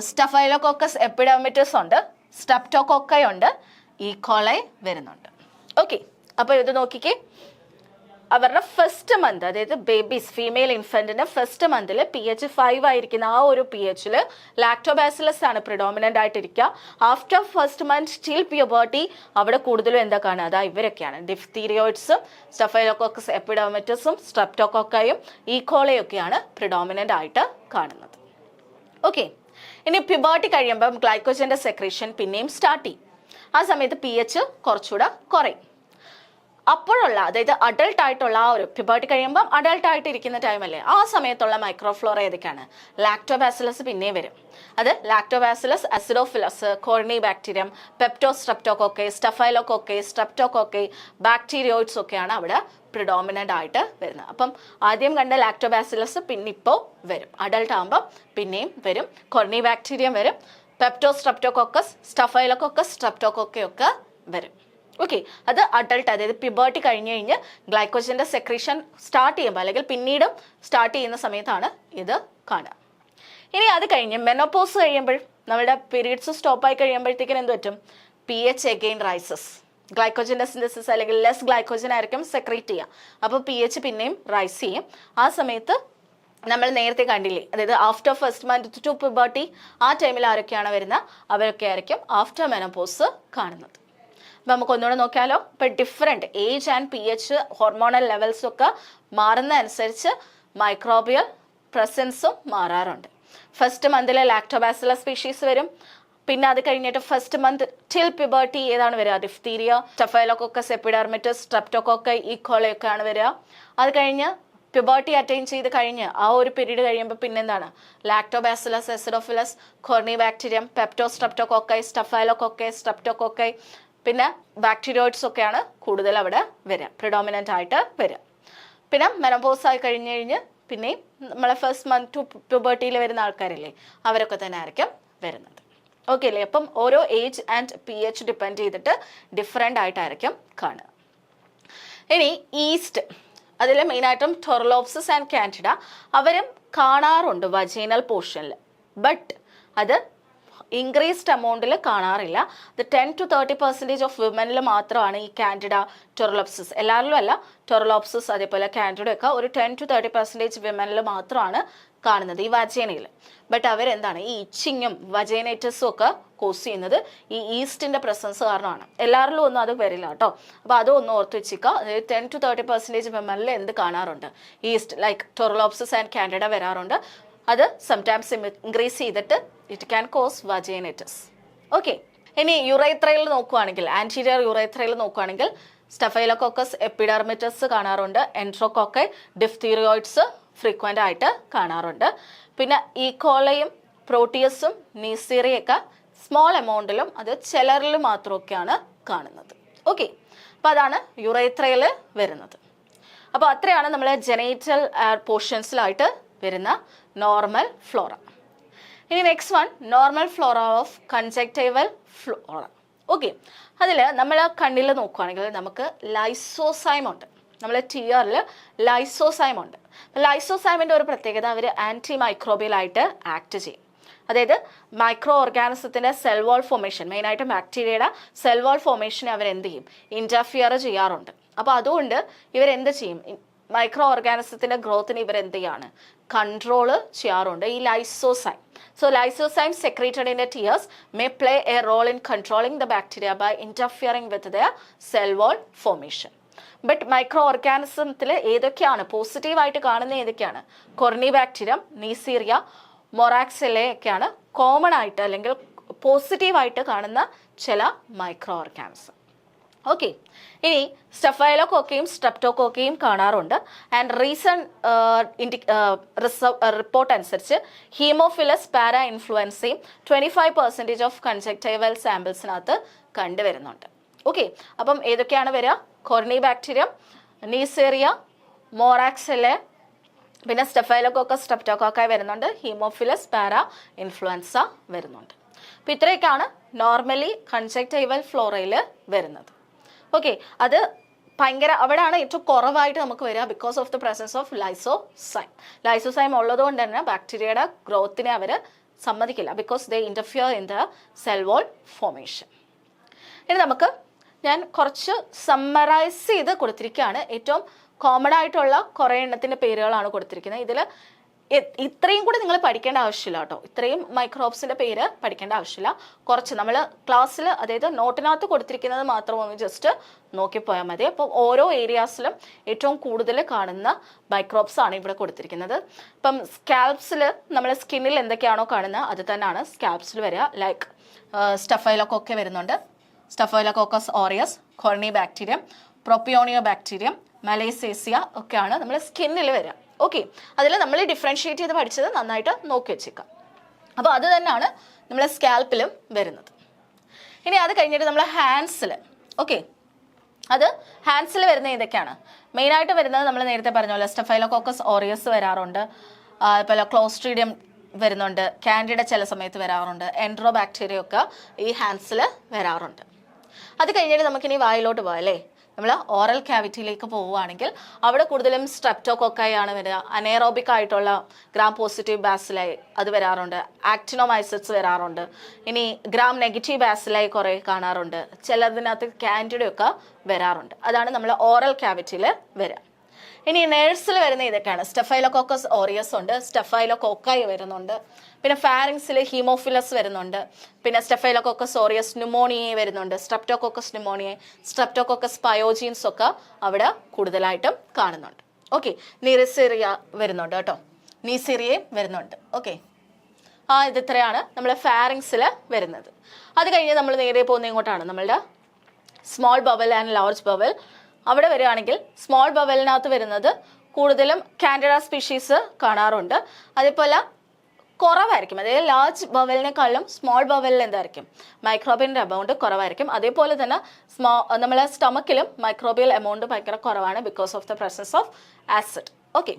സ്റ്റഫൈലോകോക്കസ് എപ്പിഡെർമിറ്റിസ് ഉണ്ട്, സ്ട്രെപ്റ്റോകോക്കൈ ഉണ്ട്, ഈക്കോളൈ വരുന്നുണ്ട്. ഓക്കെ, അപ്പോൾ ഇത് നോക്കിക്കേ. അവരുടെ ഫസ്റ്റ് മന്ത്, അതായത് ബേബീസ് ഫീമെയിൽ ഇൻഫൻറ്റിൻ്റെ ഫസ്റ്റ് മന്തിൽ pH 5 ആയിരിക്കുന്ന ആ ഒരു pHൽ ലാക്ടോബാസിലസ് ആണ് പ്രിഡോമിനൻ്റ് ആയിട്ടിരിക്കുക. After first month till puberty അവിടെ കൂടുതലും എന്താ കാണുക? അതാ ഇവരൊക്കെയാണ്, ഡിഫ്തീരിയോയിഡ്സും സ്റ്റഫൈലോകോക്കസ് എപ്പിഡെർമിറ്റിസും സ്ട്രെപ്റ്റോകോക്കയും ഈക്കോളയൊക്കെയാണ് പ്രിഡോമിനൻ്റ് ആയിട്ട് കാണുന്നത്. ഓക്കെ, ഇനി പ്യൂബർട്ടി കഴിയുമ്പം ഗ്ലൈക്കോജൻ്റെ സെക്രീഷൻ പിന്നെയും സ്റ്റാർട്ട് ചെയ്യും. ആ സമയത്ത് pH കുറച്ചുകൂടെ കുറയും. അപ്പോഴുള്ള, അതായത് അഡൾട്ട് ആയിട്ടുള്ള ആ ഒരു പ്യൂബർട്ടി കഴിയുമ്പം അഡൾട്ട് ആയിട്ട് ഇരിക്കുന്ന ടൈമല്ലേ, ആ സമയത്തുള്ള മൈക്രോഫ്ലോറ ഏതൊക്കെയാണ്? ലാക്ടോബാസിലസ് പിന്നെ വരും. അത് ലാക്ടോബാസിലസ്, അസിഡോഫിലസ്, കോർണി ബാക്ടീരിയം, പെപ്റ്റോസ്ട്രെപ്റ്റോകോക്കൈ, സ്റ്റഫൈലോകോക്കൈ, സ്ട്രെപ്റ്റോകോക്കൈ, ബാക്ടീരിയോയിഡ്സ് ഒക്കെയാണ് അവിടെ പ്രിഡോമിനൻ്റ് ആയിട്ട് വരുന്നത്. അപ്പം ആദ്യം കണ്ട ലാക്ടോബാസിലസ് പിന്നെ ഇപ്പോൾ വരും, അഡൾട്ട് ആകുമ്പം പിന്നെയും വരും. കോർണി ബാക്ടീരിയം വരും, പെപ്റ്റോസ്ട്രെപ്റ്റോകോക്കസ്, സ്റ്റഫൈലോകോക്കസ്, സ്ട്രെപ്റ്റോകോക്കൈ ഒക്കെ വരും. ഓക്കെ, അത് അഡൾട്ട്, അതായത് പ്യൂബർട്ടി കഴിഞ്ഞ് കഴിഞ്ഞ് ഗ്ലൈക്കോജൻ്റെ സെക്രീഷൻ സ്റ്റാർട്ട് ചെയ്യുമ്പോൾ അല്ലെങ്കിൽ പിന്നീടും സ്റ്റാർട്ട് ചെയ്യുന്ന സമയത്താണ് ഇത് കാണുക. ഇനി അത് കഴിഞ്ഞ് മെനോപോസ് കഴിയുമ്പോൾ, നമ്മുടെ പീരീഡ്സ് സ്റ്റോപ്പായി കഴിയുമ്പോഴത്തേക്കിനും എന്ത് പറ്റും? pH again rises. ഗ്ലൈക്കോജൻ്റെ സിന്തസിസ് അല്ലെങ്കിൽ ലെസ് ഗ്ലൈക്കോജൻ ആയിരിക്കും സെക്രീറ്റ് ചെയ്യുക. അപ്പോൾ pH പിന്നെയും റൈസ് ചെയ്യും. ആ സമയത്ത് നമ്മൾ നേരത്തെ കണ്ടില്ലേ, അതായത് after first month to puberty ആ ടൈമിൽ ആരൊക്കെയാണ് വരുന്നത്? അവരൊക്കെ ആയിരിക്കും ആഫ്റ്റർ മെനോപോസ് കാണുന്നത്. അപ്പം നമുക്ക് ഒന്നുകൂടെ നോക്കിയാലോ. ഇപ്പം different age and pH hormonal ലെവൽസും ഒക്കെ മാറുന്ന അനുസരിച്ച് മൈക്രോബിയൽ പ്രസൻസും മാറാറുണ്ട്. ഫസ്റ്റ് മന്തിൽ ലാക്ടോബാസിലസ് സ്പീഷീസ് വരും. പിന്നെ അത് കഴിഞ്ഞിട്ട് ഫസ്റ്റ് മന്ത് ടിൽ പ്യൂബർട്ടി ഏതാണ് വരിക? ഡിഫ്തീരിയ, സ്റ്റഫൈലോകോക്കസ് എപ്പിഡെർമിറ്റിസ്, സ്ട്രെപ്റ്റോകോക്കൈ, ഈക്കോളൈ ഒക്കെയാണ് വരിക. അത് കഴിഞ്ഞ് പ്യൂബർട്ടി അറ്റൈൻ ചെയ്ത് കഴിഞ്ഞ് ആ ഒരു പീരീഡ് കഴിയുമ്പോൾ പിന്നെന്താണ്? ലാക്ടോബാസിലസ്, അസിഡോഫിലസ്, കോർണി ബാക്ടീരിയം, പെപ്റ്റോസ്ട്രെപ്റ്റോകോക്കൈ, സ്റ്റഫൈലോകോക്കൈ, സ്ട്രെപ്റ്റോകോക്കൈ, പിന്നെ ബാക്ടീരിയോയിഡ്സ് ഒക്കെയാണ് കൂടുതൽ അവിടെ വരിക, പ്രിഡോമിനൻ്റ് ആയിട്ട് വരിക. പിന്നെ മെനോപോസ് ആയി കഴിഞ്ഞ് പിന്നെയും നമ്മളെ ഫസ്റ്റ് മന്ത് ടു പ്യൂബർട്ടിയിൽ വരുന്ന ആൾക്കാരില്ലേ, അവരൊക്കെ തന്നെ ആയിരിക്കും വരുന്നത്. ഓക്കെ അല്ലേ? അപ്പം ഓരോ ഏജ് ആൻഡ് pH ഡിപ്പെൻഡ് ചെയ്തിട്ട് ഡിഫറെൻ്റ് ആയിട്ടായിരിക്കും കാണുക. ഇനി ഈസ്റ്റ്, അതിൽ മെയിനായിട്ടും ടൊറലോപ്സിസ് ആൻഡ് കാൻഡിഡ അവരും കാണാറുണ്ട് വജൈനൽ പോർഷനിൽ. ബട്ട് അത് ഇൻക്രീസ്ഡ് എമൗണ്ടിൽ കാണാറില്ല. ഇത് 10-30% ഓഫ് വിമനിൽ മാത്രമാണ് ഈ കാൻഡിഡ ടൊറലോപ്സിസ്. എല്ലാവരിലും അല്ല, ടൊറലോപ്സിസ് അതേപോലെ കാൻഡിഡ ഒക്കെ ഒരു 10-30% വിമനിൽ മാത്രമാണ് കാണുന്നത് ഈ വജൈനയിൽ. ബട്ട് അവരെന്താണ് ഈ ഇച്ചിങ്ങും വജൈനൈറ്റിസും ഒക്കെ കോസ് ചെയ്യുന്നത് ഈ ഈസ്റ്റിന്റെ പ്രസൻസ് കാരണമാണ്. എല്ലാവരിലും ഒന്നും അത് വരില്ല കേട്ടോ. അപ്പോൾ അതൊന്നും ഓർത്ത് വെച്ചിക്കുക. അതായത് 10-30% വിമനിൽ എന്ത് കാണാറുണ്ട്? ഈസ്റ്റ് ലൈക്ക് ടൊറലോപ്സിസ് ആൻഡ് കാൻഡിഡ വരാറുണ്ട്. അത് സംടൈംസ് ഇൻക്രീസ് ചെയ്തിട്ട് ഇറ്റ് ക്യാൻ കോസ് വജൈനൈറ്റിസ്. ഓക്കെ, ഇനി യുറേത്രയിൽ നോക്കുവാണെങ്കിൽ, ആന്റീരിയർ യുറേത്രയിൽ നോക്കുവാണെങ്കിൽ സ്റ്റഫൈലോകോക്കസ് എപ്പിഡെർമിറ്റസ് കാണാറുണ്ട്. എൻട്രോകോക്കൈ ഡിഫ്തീരിയോയിഡ്സ് ഫ്രീക്വൻ്റ് ആയിട്ട് കാണാറുണ്ട്. പിന്നെ ഈക്കോളയും പ്രോട്ടിയസും നീസീറിയൊക്കെ സ്മോൾ എമൗണ്ടിലും അത് ചിലരിൽ മാത്രമൊക്കെയാണ് കാണുന്നത്. ഓക്കെ, അപ്പോൾ അതാണ് യുറേത്രയിൽ വരുന്നത്. അപ്പോൾ അത്രയാണ് നമ്മൾ ജെനൈറ്റൽ പോർഷൻസിലായിട്ട് വരുന്ന നോർമൽ ഫ്ലോറ. ഇനി next one, normal flora of കൺജക്റ്റൈവൽ Flora. Okay, അതിൽ നമ്മൾ കണ്ണിൽ നോക്കുകയാണെങ്കിൽ നമുക്ക് ലൈസോസൈം ഉണ്ട്. നമ്മൾ ടിയറിൽ ലൈസോസൈം ഉണ്ട്. ലൈസോസൈമിൻ്റെ ഒരു പ്രത്യേകത, അവർ ആൻറ്റി മൈക്രോബിയലായിട്ട് ആക്ട് ചെയ്യും. അതായത് മൈക്രോ ഓർഗാനിസത്തിൻ്റെ സെൽ വാൾ ഫോർമേഷൻ, മെയിനായിട്ട് ബാക്ടീരിയയുടെ സെൽ വാൾ ഫോർമേഷനെ അവരെന്ത് ചെയ്യും? ഇൻ്റർഫിയർ ചെയ്യാറുണ്ട്. അപ്പോൾ അതുകൊണ്ട് ഇവരെന്ത് ചെയ്യും? മൈക്രോ ഓർഗാനിസത്തിൻ്റെ ഗ്രോത്തിന് ഇവരെന്ത് ചെയ്യാണ്? കൺട്രോള് ചെയ്യാറുണ്ട് ഈ lysozyme. So lysozymes secreted in the tears may play a role in controlling the bacteria by interfering with their cell wall formation. But micro ഓർഗാനിസത്തിൽ ഏതൊക്കെയാണ് പോസിറ്റീവായിട്ട് കാണുന്ന ഏതൊക്കെയാണ്? കൊർണി ബാക്ടീരിയം, നീസീറിയ, മൊറാക്സിലെ ഒക്കെയാണ് കോമൺ ആയിട്ട് അല്ലെങ്കിൽ പോസിറ്റീവായിട്ട് കാണുന്ന ചില മൈക്രോ ഓർഗാനിസം. ഓക്കെ, ഇനി സ്റ്റഫൈലോകോക്കയും സ്ട്രെപ്റ്റോകോക്കയും കാണാറുണ്ട്. ആൻഡ് റീസെൻറ്റ് റിപ്പോർട്ട് അനുസരിച്ച് ഹീമോഫിലസ് പാര ഇൻഫ്ലുവൻസയും 25% ഓഫ് കൺജക്റ്റൈവൽ സാമ്പിൾസിനകത്ത് കണ്ടുവരുന്നുണ്ട്. ഓക്കെ, അപ്പം ഏതൊക്കെയാണ് വരിക? കൊർണി ബാക്ടീരിയം, നീസേറിയ, മൊറാക്സിലെ, പിന്നെ സ്റ്റഫൈലോകോക്കസ് സ്ട്രെപ്റ്റോകോക്കായി വരുന്നുണ്ട്. ഹീമോഫിലസ് പാര ഇൻഫ്ലുവൻസ വരുന്നുണ്ട്. അപ്പം ഇത്രയൊക്കെയാണ് നോർമലി കൺജക്റ്റൈവൽ ഫ്ലോറയിൽ വരുന്നത്. ഓക്കെ, അത് ഭയങ്കര അവിടെയാണ് ഏറ്റവും കുറവായിട്ട് നമുക്ക് വരിക because of the presence of lysozyme. Lysozyme ഉള്ളതുകൊണ്ട് തന്നെ ബാക്ടീരിയയുടെ ഗ്രോത്തിനെ അവർ സമ്മതിക്കില്ല, because they interfere in the cell wall formation. ഇനി നമുക്ക് ഞാൻ കുറച്ച് സമ്മറൈസ് ചെയ്ത് കൊടുത്തിരിക്കുകയാണ്. ഏറ്റവും കോമൺ ആയിട്ടുള്ള കുറേ എണ്ണത്തിൻ്റെ പേരുകളാണ് കൊടുത്തിരിക്കുന്നത്. ഇതിൽ ഇത്രയും കൂടി നിങ്ങൾ പഠിക്കേണ്ട ആവശ്യമില്ല കേട്ടോ. ഇത്രയും മൈക്രോബ്സിൻ്റെ പേര് പഠിക്കേണ്ട ആവശ്യമില്ല. കുറച്ച് നമ്മൾ ക്ലാസ്സിൽ, അതായത് നോട്ടിനകത്ത് കൊടുത്തിരിക്കുന്നത് മാത്രം ഒന്ന് ജസ്റ്റ് നോക്കിപ്പോയാൽ മതി. അപ്പം ഓരോ ഏരിയാസിലും ഏറ്റവും കൂടുതൽ കാണുന്ന മൈക്രോബ്സ് ആണ് ഇവിടെ കൊടുത്തിരിക്കുന്നത്. ഇപ്പം സ്കാൽപ്സിൽ നമ്മൾ സ്കിന്നിൽ എന്തൊക്കെയാണോ കാണുന്നത് അത് തന്നെയാണ് സ്കാൽപ്സിൽ വരിക. ലൈക്ക് സ്റ്റഫൈലോകോക്ക വരുന്നുണ്ട്, സ്റ്റഫൈലോകോക്കസ് ഓറിയസ്, കൊർണി ബാക്ടീരിയം, പ്രൊപ്പിയോണിയോ ബാക്ടീരിയം, മലേസേസിയ ഒക്കെയാണ് നമ്മൾ സ്കിന്നിൽ വരിക. ഓക്കെ, അതിൽ നമ്മൾ ഡിഫറൻഷിയേറ്റ് ചെയ്ത് പഠിച്ചത് നന്നായിട്ട് നോക്കി വെച്ചേക്കാം. അപ്പോൾ അത് തന്നെയാണ് നമ്മൾ സ്കാൽപ്പിലും വരുന്നത്. ഇനി അത് കഴിഞ്ഞിട്ട് നമ്മൾ ഹാൻഡ്സിൽ, ഓക്കെ, അത് ഹാൻഡ്സിൽ വരുന്ന ഏതൊക്കെയാണ്? മെയിനായിട്ട് വരുന്നത് നമ്മൾ നേരത്തെ പറഞ്ഞ പോലെ സ്റ്റഫൈലോകോക്കസ് ഓറിയസ് വരാറുണ്ട്, അതുപോലെ ക്ലോസ്ട്രീഡിയം വരുന്നുണ്ട്, കാൻഡിഡ ചില സമയത്ത് വരാറുണ്ട്, എൻട്രോ ബാക്ടീരിയ ഒക്കെ ഈ ഹാൻഡ്സിൽ വരാറുണ്ട്. അത് കഴിഞ്ഞിട്ട് നമുക്കിനി വായിലോട്ട് പോകാം അല്ലേ? നമ്മൾ ഓറൽ ക്യാവിറ്റിയിലേക്ക് പോവുകയാണെങ്കിൽ അവിടെ കൂടുതലും സ്ട്രെപ്റ്റോകോക്കായി ആണ് വരിക. അനേറോബിക് ആയിട്ടുള്ള ഗ്രാം പോസിറ്റീവ് ബാസിലായി അത് വരാറുണ്ട്, ആക്ടിനോമൈസിറ്റ്സ് വരാറുണ്ട്. ഇനി ഗ്രാം നെഗറ്റീവ് ബാസിലായി കുറേ കാണാറുണ്ട്, ചിലതിനകത്ത് കാൻഡിഡയൊക്കെ വരാറുണ്ട്. അതാണ് നമ്മൾ ഓറൽ ക്യാവിറ്റിയിൽ വരിക. ഇനി നേഴ്സിൽ വരുന്ന ഇതൊക്കെയാണ്. സ്റ്റഫൈലോകോക്കസ് ഓറിയസ് ഉണ്ട്, സ്റ്റഫൈലോകോക്കായി വരുന്നുണ്ട്, പിന്നെ ഫാരിങ്സിൽ ഹീമോഫിലസ് വരുന്നുണ്ട്, പിന്നെ സ്റ്റഫൈലോകോക്കസ് ഓറിയസ് ന്യൂമോണിയ വരുന്നുണ്ട്, സ്ട്രെപ്റ്റോകോക്കസ് ന്യൂമോണിയ, സ്ട്രെപ്റ്റോകോക്കസ് പയോജീൻസ് ഒക്കെ അവിടെ കൂടുതലായിട്ടും കാണുന്നുണ്ട്. ഓക്കെ, നീസീറിയ വരുന്നുണ്ട് കേട്ടോ, നീസീറിയയും വരുന്നുണ്ട്. ഓക്കെ, ഇത് ഇത്രയാണ് നമ്മൾ ഫാരിങ്സിൽ വരുന്നത്. അത് കഴിഞ്ഞ് നമ്മൾ നേരെ പോകുന്ന ഇങ്ങോട്ടാണ് നമ്മളുടെ small bowel and large bowel. അവിടെ വരികയാണെങ്കിൽ സ്മോൾ ബവലിനകത്ത് വരുന്നത് കൂടുതലും കാൻഡിഡ സ്പീഷീസ് കാണാറുണ്ട്. അതേപോലെ കുറവായിരിക്കും, അതായത് ലാർജ് ബവലിനെക്കാളും സ്മോൾ ബവലിൽ എന്തായിരിക്കും? മൈക്രോബിയൻ്റെ എമൗണ്ട് കുറവായിരിക്കും. അതേപോലെ തന്നെ നമ്മളെ സ്റ്റമക്കിലും മൈക്രോബിയൽ എമൗണ്ട് ഭയങ്കര കുറവാണ് because of the presence of acid. Okay,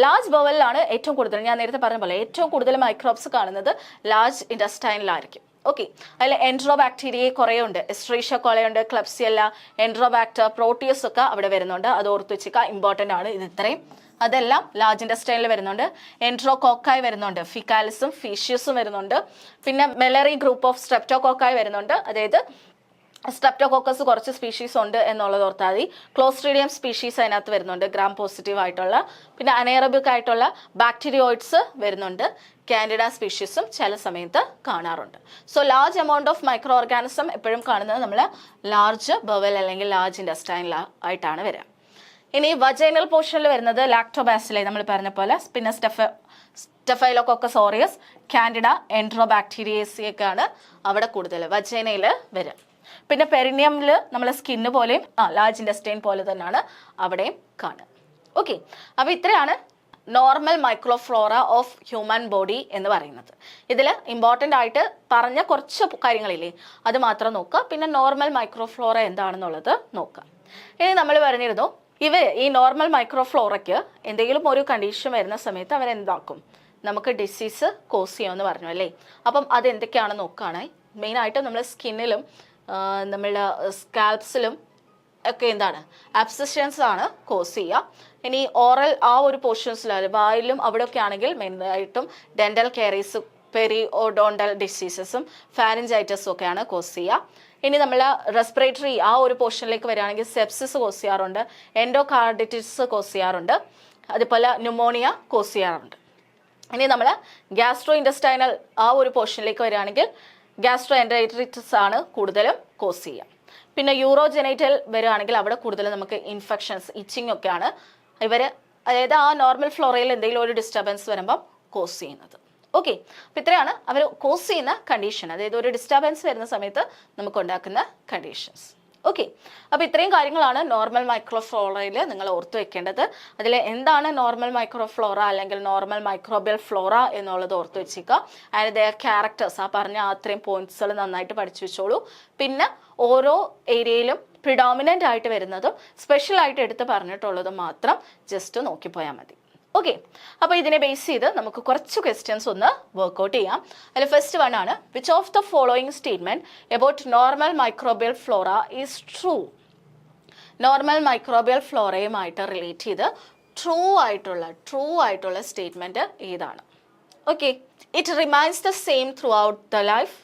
large ബവലിലാണ് ഏറ്റവും കൂടുതൽ, ഞാൻ നേരത്തെ പറഞ്ഞ പോലെ ഏറ്റവും കൂടുതൽ മൈക്രോബ്സ് കാണുന്നത് ലാർജ് ഇൻറ്റസ്റ്റൈനിലായിരിക്കും. ഓക്കെ, അതിൽ എൻട്രോബാക്ടീരിയ കുറേ ഉണ്ട്. എസ്ട്രീഷ്യ കൊളയുണ്ട്, ക്ലബ്സിയല്ല, എൻട്രോബാക്ടർ, പ്രോട്ടിയസ് ഒക്കെ അവിടെ വരുന്നുണ്ട്. അത് ഓർത്ത് വെച്ചിരിക്കുക, ഇമ്പോർട്ടൻ്റ് ആണ് ഇത് ഇത്രയും. അതെല്ലാം ലാർജ് ഇൻഡസ്റ്റൈനിൽ വരുന്നുണ്ട്. എൻട്രോകോക്കായി വരുന്നുണ്ട്, ഫിക്കാലിസും ഫീഷ്യസും വരുന്നുണ്ട്. പിന്നെ മെലറി ഗ്രൂപ്പ് ഓഫ് സ്ട്രെപ്റ്റോകോക്കായി വരുന്നുണ്ട്. അതായത് സ്ട്രെപ്റ്റോകോക്കസ് കുറച്ച് സ്പീഷീസ് ഉണ്ട് എന്നുള്ളത് ഓർത്താൽ മതി. ക്ലോസ്ട്രീഡിയം സ്പീഷീസ് അതിനകത്ത് വരുന്നുണ്ട്, ഗ്രാം പോസിറ്റീവ് ആയിട്ടുള്ള. പിന്നെ അനേറബിക് ആയിട്ടുള്ള ബാക്ടീരിയോയിഡ്സ് വരുന്നുണ്ട്. കാൻഡിഡ സ്പീഷീസും ചില സമയത്ത് കാണാറുണ്ട്. So large amount of micro organism എപ്പോഴും കാണുന്നത് നമ്മൾ ലാർജ് ബവൽ അല്ലെങ്കിൽ ലാർജ് ഇൻഡസ്റ്റൈൻ ആയിട്ടാണ് വരിക. ഇനി വജൈനൽ പോർഷനിൽ വരുന്നത് ലാക്ടോബാസിലൈ നമ്മൾ പറഞ്ഞ പോലെ, പിന്നെ സ്റ്റെഫൈലോകോക്കസ് ഓറിയസ്, കാൻഡിഡ, എൻട്രോബാക്ടീരിയസിയൊക്കെയാണ് അവിടെ കൂടുതൽ വജൈനയിൽ വരിക. പിന്നെ പെരിനിയമിൽ നമ്മൾ സ്കിന്ന് പോലെയും ലാർജ് ഇൻഡസ്റ്റൈൻ പോലെ തന്നെയാണ് അവിടെയും കാണുക. ഓക്കെ, അപ്പോൾ ഇത്രയാണ് normal microflora of human body എന്ന് പറയുന്നത്. ഇതിൽ ഇമ്പോർട്ടൻ്റ് ആയിട്ട് പറഞ്ഞ കുറച്ച് കാര്യങ്ങളില്ലേ, അത് മാത്രം നോക്കുക. പിന്നെ നോർമൽ മൈക്രോഫ്ലോറ എന്താണെന്നുള്ളത് നോക്കുക. ഇനി നമ്മൾ പറഞ്ഞിരുന്നു ഈ നോർമൽ മൈക്രോഫ്ലോറയ്ക്ക് എന്തെങ്കിലും ഒരു കണ്ടീഷൻ വരുന്ന സമയത്ത് അവരെന്താക്കും, നമുക്ക് ഡിസീസ് കോസ് ചെയ്യുമെന്ന് പറഞ്ഞു അല്ലേ. അപ്പം അത് എന്തൊക്കെയാണെന്ന് നോക്കുകയാണെങ്കിൽ മെയിനായിട്ട് നമ്മൾ സ്കിന്നിലും നമ്മളുടെ സ്കാൽപ്സിലും ഒക്കെ എന്താണ് അബ്സഷൻസ് ആണ് കോസ് ചെയ്യുക. ഇനി ഓറൽ ആ ഒരു പോർഷൻസിൽ വായിലും അവിടെയൊക്കെ ആണെങ്കിൽ മെയിനായിട്ടും ഡെന്റൽ കാരീസ്, പെരിഓഡോണ്ടൽ ഡിസീസസും ഫാരിഞ്ചൈറ്റസും ഒക്കെയാണ് കോസ് ചെയ്യുക. ഇനി നമ്മൾ റെസ്പിറേറ്ററി ആ ഒരു പോർഷനിലേക്ക് വരികയാണെങ്കിൽ സെപ്സിസ് കോസ് ചെയ്യാറുണ്ട്, എൻഡോകാർഡിറ്റിസ് കോസ് ചെയ്യാറുണ്ട്, അതുപോലെ ന്യൂമോണിയ കോസ് ചെയ്യാറുണ്ട്. ഇനി നമ്മൾ ഗ്യാസ്ട്രോ ഇൻഡസ്റ്റൈനൽ ആ ഒരു പോർഷനിലേക്ക് വരികയാണെങ്കിൽ ഗ്യാസ്ട്രോ എൻഡറൈറ്റിസ് ആണ് കൂടുതലും കോസ് ചെയ്യുക. പിന്നെ യൂറോജെനൈറ്റൽ വരികയാണെങ്കിൽ അവിടെ കൂടുതലും നമുക്ക് ഇൻഫെക്ഷൻസ്, ഇച്ചിങ് ഒക്കെയാണ് അതായത് ആ നോർമൽ ഫ്ലോറയിൽ എന്തെങ്കിലും ഒരു ഡിസ്റ്റർബൻസ് വരുമ്പം കോസ് ചെയ്യുന്നത്. ഓക്കെ, അപ്പം ഇത്രയാണ് അവർ കോസ് ചെയ്യുന്ന കണ്ടീഷൻ, അതായത് ഒരു ഡിസ്റ്റർബൻസ് വരുന്ന സമയത്ത് നമുക്ക് ഉണ്ടാക്കുന്ന കണ്ടീഷൻസ്. ഓക്കെ, അപ്പോൾ ഇത്രയും കാര്യങ്ങളാണ് നോർമൽ മൈക്രോഫ്ലോറയിൽ നിങ്ങൾ ഓർത്ത് വെക്കേണ്ടത്. അതിൽ എന്താണ് നോർമൽ മൈക്രോഫ്ലോറ അല്ലെങ്കിൽ നോർമൽ മൈക്രോബിയൽ ഫ്ലോറ എന്നുള്ളത് ഓർത്ത് വെച്ചേക്കുക. അതിൻ്റെ ക്യാരക്ടേഴ്സ് ആ പറഞ്ഞ അത്രയും പോയിന്റ്സുകൾ നന്നായിട്ട് പഠിച്ചു വെച്ചോളൂ. പിന്നെ ഓരോ ഏരിയയിലും പ്രിഡോമിനൻ്റ് ആയിട്ട് വരുന്നതും സ്പെഷ്യൽ ആയിട്ട് എടുത്ത് പറഞ്ഞിട്ടുള്ളതും മാത്രം ജസ്റ്റ് നോക്കിപ്പോയാൽ മതി. ഓക്കെ, അപ്പോൾ ഇതിനെ ബേസ് ചെയ്ത് നമുക്ക് കുറച്ച് ക്വസ്റ്റ്യൻസ് ഒന്ന് വർക്ക്ഔട്ട് ചെയ്യാം. അതിൽ ഫസ്റ്റ് വൺ ആണ്, which of the following statement about normal microbial flora is true? Normal microbial ഫ്ലോറയുമായിട്ട് റിലേറ്റ് ചെയ്ത് ട്രൂ ആയിട്ടുള്ള സ്റ്റേറ്റ്മെന്റ് ഏതാണ്? Okay, it remains the same throughout the life.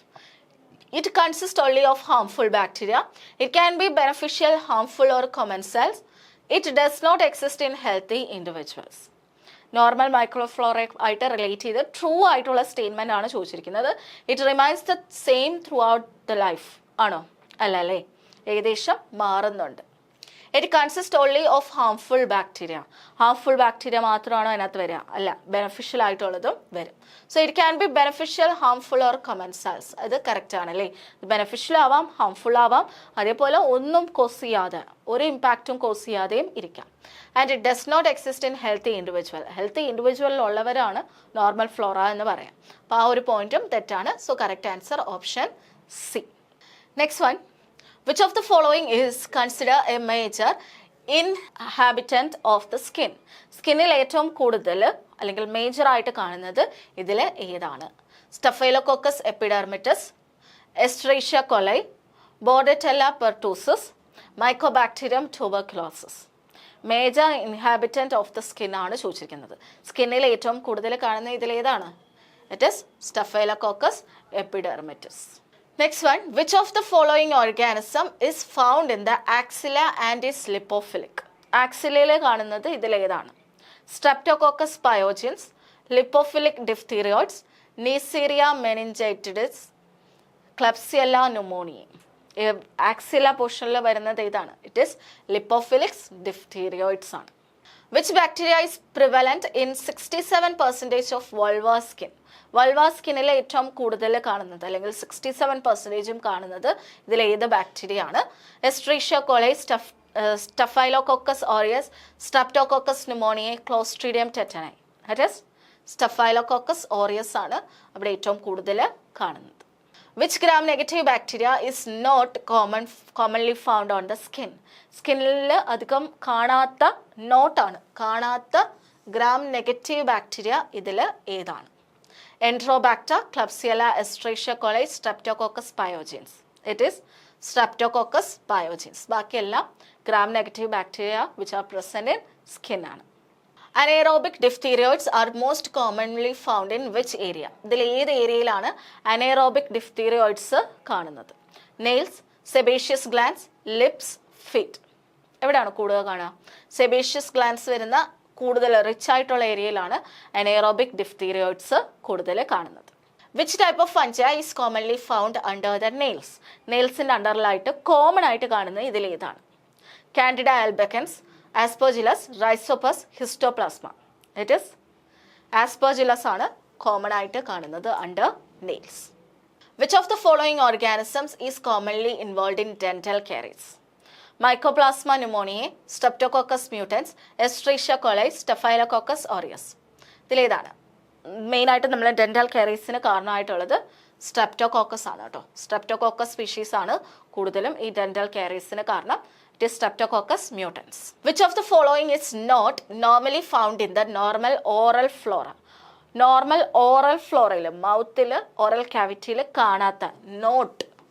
It consists only of harmful bacteria. It can be beneficial, harmful or common cells. It does not exist in healthy individuals. Normal microflora ആയിട്ട് relate ചെയ്ത് true ആയിട്ടുള്ള statement ആണ് ചോദിച്ചിരിക്കുന്നത്. It remains the same throughout the life ആണോ? അല്ല അല്ലേ, ഏകദേശം മാറുന്നുണ്ട്. It consist only of harmful bacteria മാത്രമാണോ അതിനകത്ത് വരിക? അല്ല, ബെനഫിഷ്യൽ ആയിട്ടുള്ളതും വരും. So it can be beneficial, harmful or commensals. അത് കറക്റ്റ് ആണല്ലേ. ബെനഫിഷ്യൽ ആവാം, ഹാംഫുൾ ആവാം, അതേപോലെ ഒന്നും കോസ് ചെയ്യാതെ, ഒരു ഇമ്പാക്റ്റും കോസ് ചെയ്യാതെയും ഇരിക്കാം. And it does not exist in healthy ഇൻഡിവിജ്വലിലുള്ളവരാണ് നോർമൽ ഫ്ലോറ എന്ന് പറയാം. അപ്പോൾ ആ ഒരു പോയിന്റും തെറ്റാണ്. So correct answer option C. Next one, which of the following is considered a major inhabitant of the skin? സ്കിന്നിൽ ഏറ്റവും കൂടുതൽ അല്ലെങ്കിൽ മേജർ ആയിട്ട് കാണുന്നത് ഇതിൽ ഏതാണ്? Staphylococcus epidermidis, escherichia coli, bordetella pertussis, mycobacterium tuberculosis. Major inhabitant of the skin ആണ് ചോദിച്ചിരിക്കുന്നത്. സ്കിന്നിൽ ഏറ്റവും കൂടുതൽ കാണുന്ന ഇതിൽ ഏതാണ്? It is staphylococcus epidermidis. Next one, which of the following organism is found in the axilla and is lipophilic? ആക്സിലയിൽ കാണുന്നത് ഇതിലേതാണ്? Streptococcus pyogenes, lipophilic diphtheroids, neisseria meningitidis, klebsiella pneumoniae. Axilla പോർഷനിൽ വരുന്നത് ഏതാണ്? ഇറ്റ് ഈസ് ലിപ്പോഫിലിക്സ് ഡിഫ്തീരിയോയിഡ്സ് ആണ്. Which bacteria is prevalent in 67% of vulva skin? Vulva സ്കിന്നിൽ ഏറ്റവും കൂടുതൽ കാണുന്നത് അല്ലെങ്കിൽ 67% കാണുന്നത് ഇതിൽ ഏത് ബാക്ടീരിയ ആണ്? Escherichia coli, staphylococcus aureus, streptococcus pneumoniae, clostridium tetani. That is staphylococcus aureus ആണ് അവിടെ ഏറ്റവും കൂടുതൽ കാണുന്നത്. Which gram negative bacteria is not commonly found on the skin? സ്കിന്നിൽ അധികം കാണാത്ത ഗ്രാം നെഗറ്റീവ് ബാക്ടീരിയ ഇതിൽ ഏതാണ്? Enterobacter, Klebsiella, Escherichia coli, Streptococcus pyogenes. It is Streptococcus pyogenes. ബാക്കിയെല്ലാം gram negative bacteria which are present in skin ആണ്. Anaerobic diphtheroids are most commonly found in which area? ഇതിൽ ഏത് ഏരിയയിലാണ് anaerobic diphtheroids കാണുന്നത്? Nails, sebaceous glands, lips, feet. എവിടെയാണ് കൂടുതൽ കാണുക? Sebaceous glance വരുന്ന കൂടുതൽ റിച്ച് ആയിട്ടുള്ള ഏരിയയിലാണ് അനേറോബിക് ഡിഫ്തീരിയോയിഡ്സ് കൂടുതൽ കാണുന്നത്. Which type of fungi is commonly found under the nails? നെയിൽസിൻ്റെ അണ്ടറിലായിട്ട് കോമൺ ആയിട്ട് കാണുന്നത് ഇതിലേതാണ്? Candida albicans, Aspergillus, Rhizopus, Histoplasma. It is Aspergillus ആണ് കോമൺ ആയിട്ട് കാണുന്നത് under nails. Which of the following organisms is commonly involve in dental caries? Mycoplasma pneumoniae, Streptococcus mutans, Escherichia coli, Staphylococcus aureus. ഇതിലേതാണ് മെയിനായിട്ട് നമ്മൾ dental കാരീസിന് കാരണമായിട്ടുള്ളത്? Streptococcus ആണ് കേട്ടോ. Streptococcus species ആണ് കൂടുതലും ഈ ഡെന്റൽ കാരീസിന് കാരണം. It is Streptococcus mutans. Which of the following is not normally found in the normal oral flora? Normal oral ഫ്ലോറയിൽ മൗത്തിൽ ഓറൽ ക്യാവിറ്റിയിൽ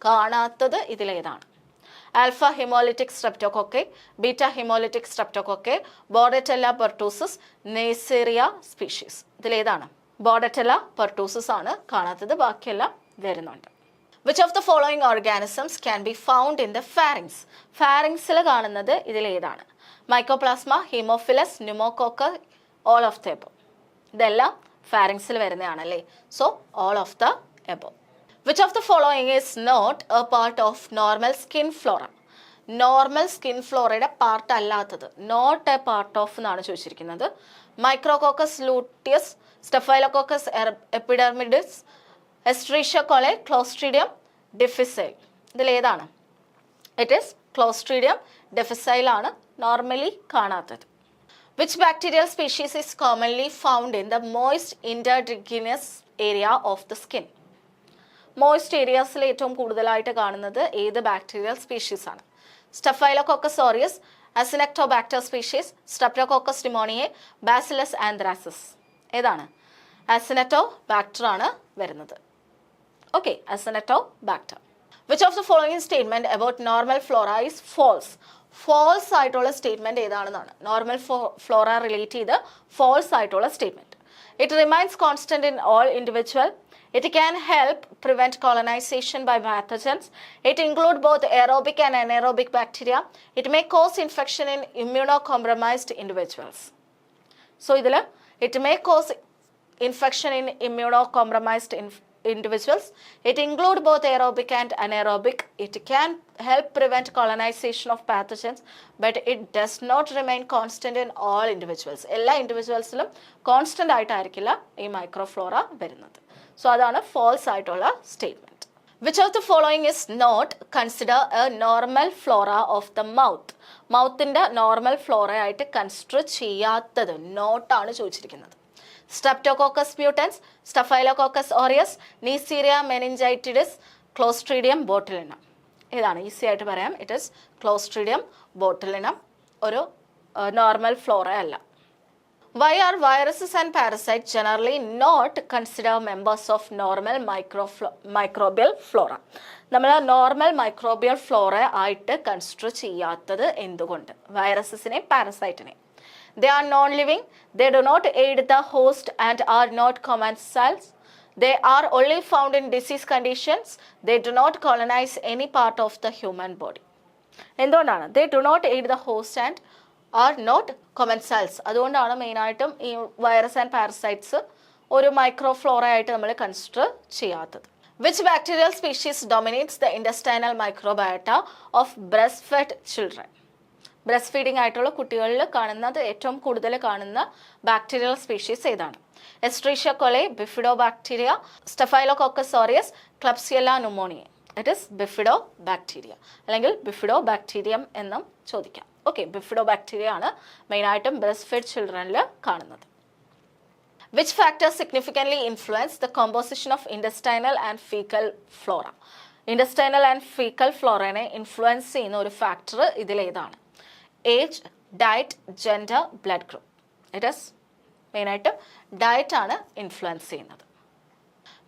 കാണാത്തത് ഇതിലേതാണ്? Alpha hemolytic streptococci, beta hemolytic streptococci, Bordetella pertussis, Neisseria species. ഇതിലേതാണ്? Bordetella pertussis ആണ് കാണാത്തത്, ബാക്കിയെല്ലാം വരുന്നുണ്ട്. Which of the following organisms can be found in the pharynx? Pharynxil കാണുന്നത് ഇതിലേതാണ്? Mycoplasma, Haemophilus, Pneumococcus, all of the above. ഇതെല്ലാം pharynxil വരുന്നതാണല്ലേ. So all of the above. Which of the following is not a part of normal skin flora? Normal skin ഫ്ലോറയുടെ part അല്ലാത്തത്, not a part of എന്നാണ് ചോദിച്ചിരിക്കുന്നത്. Micrococcus luteus, Staphylococcus epidermidis, Escherichia coli, Clostridium difficile. ഇതിലേതാണ്? It is Clostridium difficile ആണ് normally കാണാത്തത്. Which bacterial species is commonly found in the moist intertriginous area of the skin? Moist ഏരിയാസിൽ ഏറ്റവും കൂടുതലായിട്ട് കാണുന്നത് ഏത് ബാക്ടീരിയൽ സ്പീഷീസ് ആണ്? Staphylococcus aureus, Acinetobacter species, Streptococcus pneumoniae, Bacillus anthracis. ഏതാണ്? അസിനക്ടോബാക്ടർ ആണ് വരുന്നത്. Okay, Acinetobacter. Which of the following statement about normal flora is false? False ആയിട്ടുള്ള സ്റ്റേറ്റ്മെന്റ് ഏതാണെന്നാണ്? നോർമൽ ഫ്ലോറ റിലേറ്റ് ചെയ്ത് ഫോൾസ് ആയിട്ടുള്ള statement. It remains constant in all individual. It can help prevent colonization by pathogens. It includes both aerobic and anaerobic bacteria. It may cause infection in immunocompromised individuals. So, it may cause infection in immunocompromised individuals. It includes both aerobic and anaerobic. It can help prevent colonization of pathogens, but it does not remain constant in all individuals. എല്ലാ ഇൻഡിവിജ്വൽസിലും constant ആയിട്ടായിരിക്കില്ല ഈ microflora വരുന്നത്. So അതാണ് false ആയിട്ടുള്ള statement. Which of the following is not consider a normal flora of the mouth? മൗത്തിന്റെ normal flora ആയിട്ട് consider ചെയ്യാത്തത് നോട്ടാണ് ചോദിച്ചിരിക്കുന്നത്. Streptococcus mutans, Staphylococcus aureus, Neisseria meningitidis, Clostridium botulinum. ഇതാണ് ഈസി ആയിട്ട് പറയാം. ഇറ്റ് ഇസ് ക്ലോസ്ട്രീഡിയം ബോട്ടുലിനം, ഒരു നോർമൽ ഫ്ലോറ അല്ല. Why are viruses and parasites generally not considered members of normal microbial flora? നമ്മൾ നോർമൽ മൈക്രോബിയൽ ഫ്ലോറ ആയിട്ട് consider ചെയ്യാത്തത് എന്തുകൊണ്ട്? വൈറസസിനെ, പാരസൈറ്റിനെ. They are non-living, they do not aid the host and are not commensals. They are only found in disease conditions. They do not colonize any part of the human body. എന്തുകൊണ്ടാണ്? They do not aid the host and are not commensals. അതുകൊണ്ടാണ് മെയിനായിട്ടും ഈ virus and parasites ഒരു microflora ആയിട്ട് നമ്മൾ consider ചെയ്യാത്തത്. Which bacterial species dominates the intestinal microbiota of breastfed children? Breast feeding ആയിട്ടുള്ള കുട്ടികളിൽ കാണുന്നത് ഏറ്റവും കൂടുതൽ കാണുന്ന ബാക്ടീരിയൽ സ്പീഷീസ് ഏതാണ്? Escherichia coli, bifidobacteria, Staphylococcus aureus, Klebsiella pneumoniae. It is bifidobacteria അല്ലെങ്കിൽ ബിഫിഡോ ബാക്ടീരിയം എന്നും ചോദിക്കാം. ഓക്കെ, ബിഫിഡോ ബാക്ടീരിയ ആണ് മെയിനായിട്ടും ബ്രസ്റ്റ് ഫീഡ് ചിൽഡ്രനിൽ കാണുന്നത്. Which factors significantly influence the composition of intestinal and fecal flora? Intestinal and fecal flora-നെ influence ചെയ്യുന്ന ഒരു factor ഇതിലേതാണ്? Age, diet, gender, blood group. It is മെയിനായിട്ട് ഡയറ്റ് ആണ് ഇൻഫ്ലുവൻസ് ചെയ്യുന്നത്.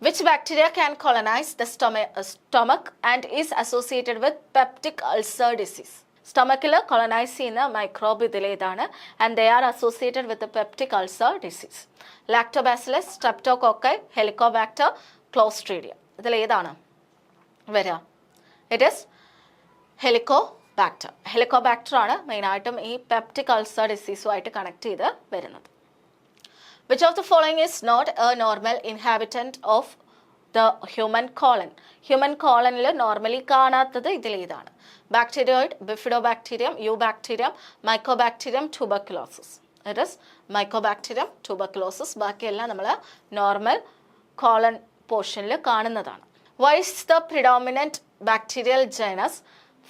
Which bacteria can colonize the stomach and is associated with peptic ulcer disease? Stomachil colonize ചെയ്യുന്ന microbe ഇതിലേതാണ് and they are associated with the peptic ulcer disease. Lactobacillus, Streptococcus, Helicobacter, Clostridium. ഇതിലേതാണ് വരിക? It is Helicobacter. Helicobacter ആണ് മെയിനായിട്ടും ഈ peptic ulcer ഡിസീസുമായിട്ട് connect ചെയ്ത് വരുന്നത്. Which of the following is not a normal inhabitant of the human colon? Human colonil normally കാണാത്തത് ഇതിലേതാണ്? Bacteroid, Bifidobacterium, Eubacterium, Mycobacterium, tuberculosis. It is Mycobacterium, tuberculosis. ബാക്കിയെല്ലാം നമ്മൾ normal colon പോർഷനിൽ കാണുന്നതാണ്. Why is the predominant bacterial genus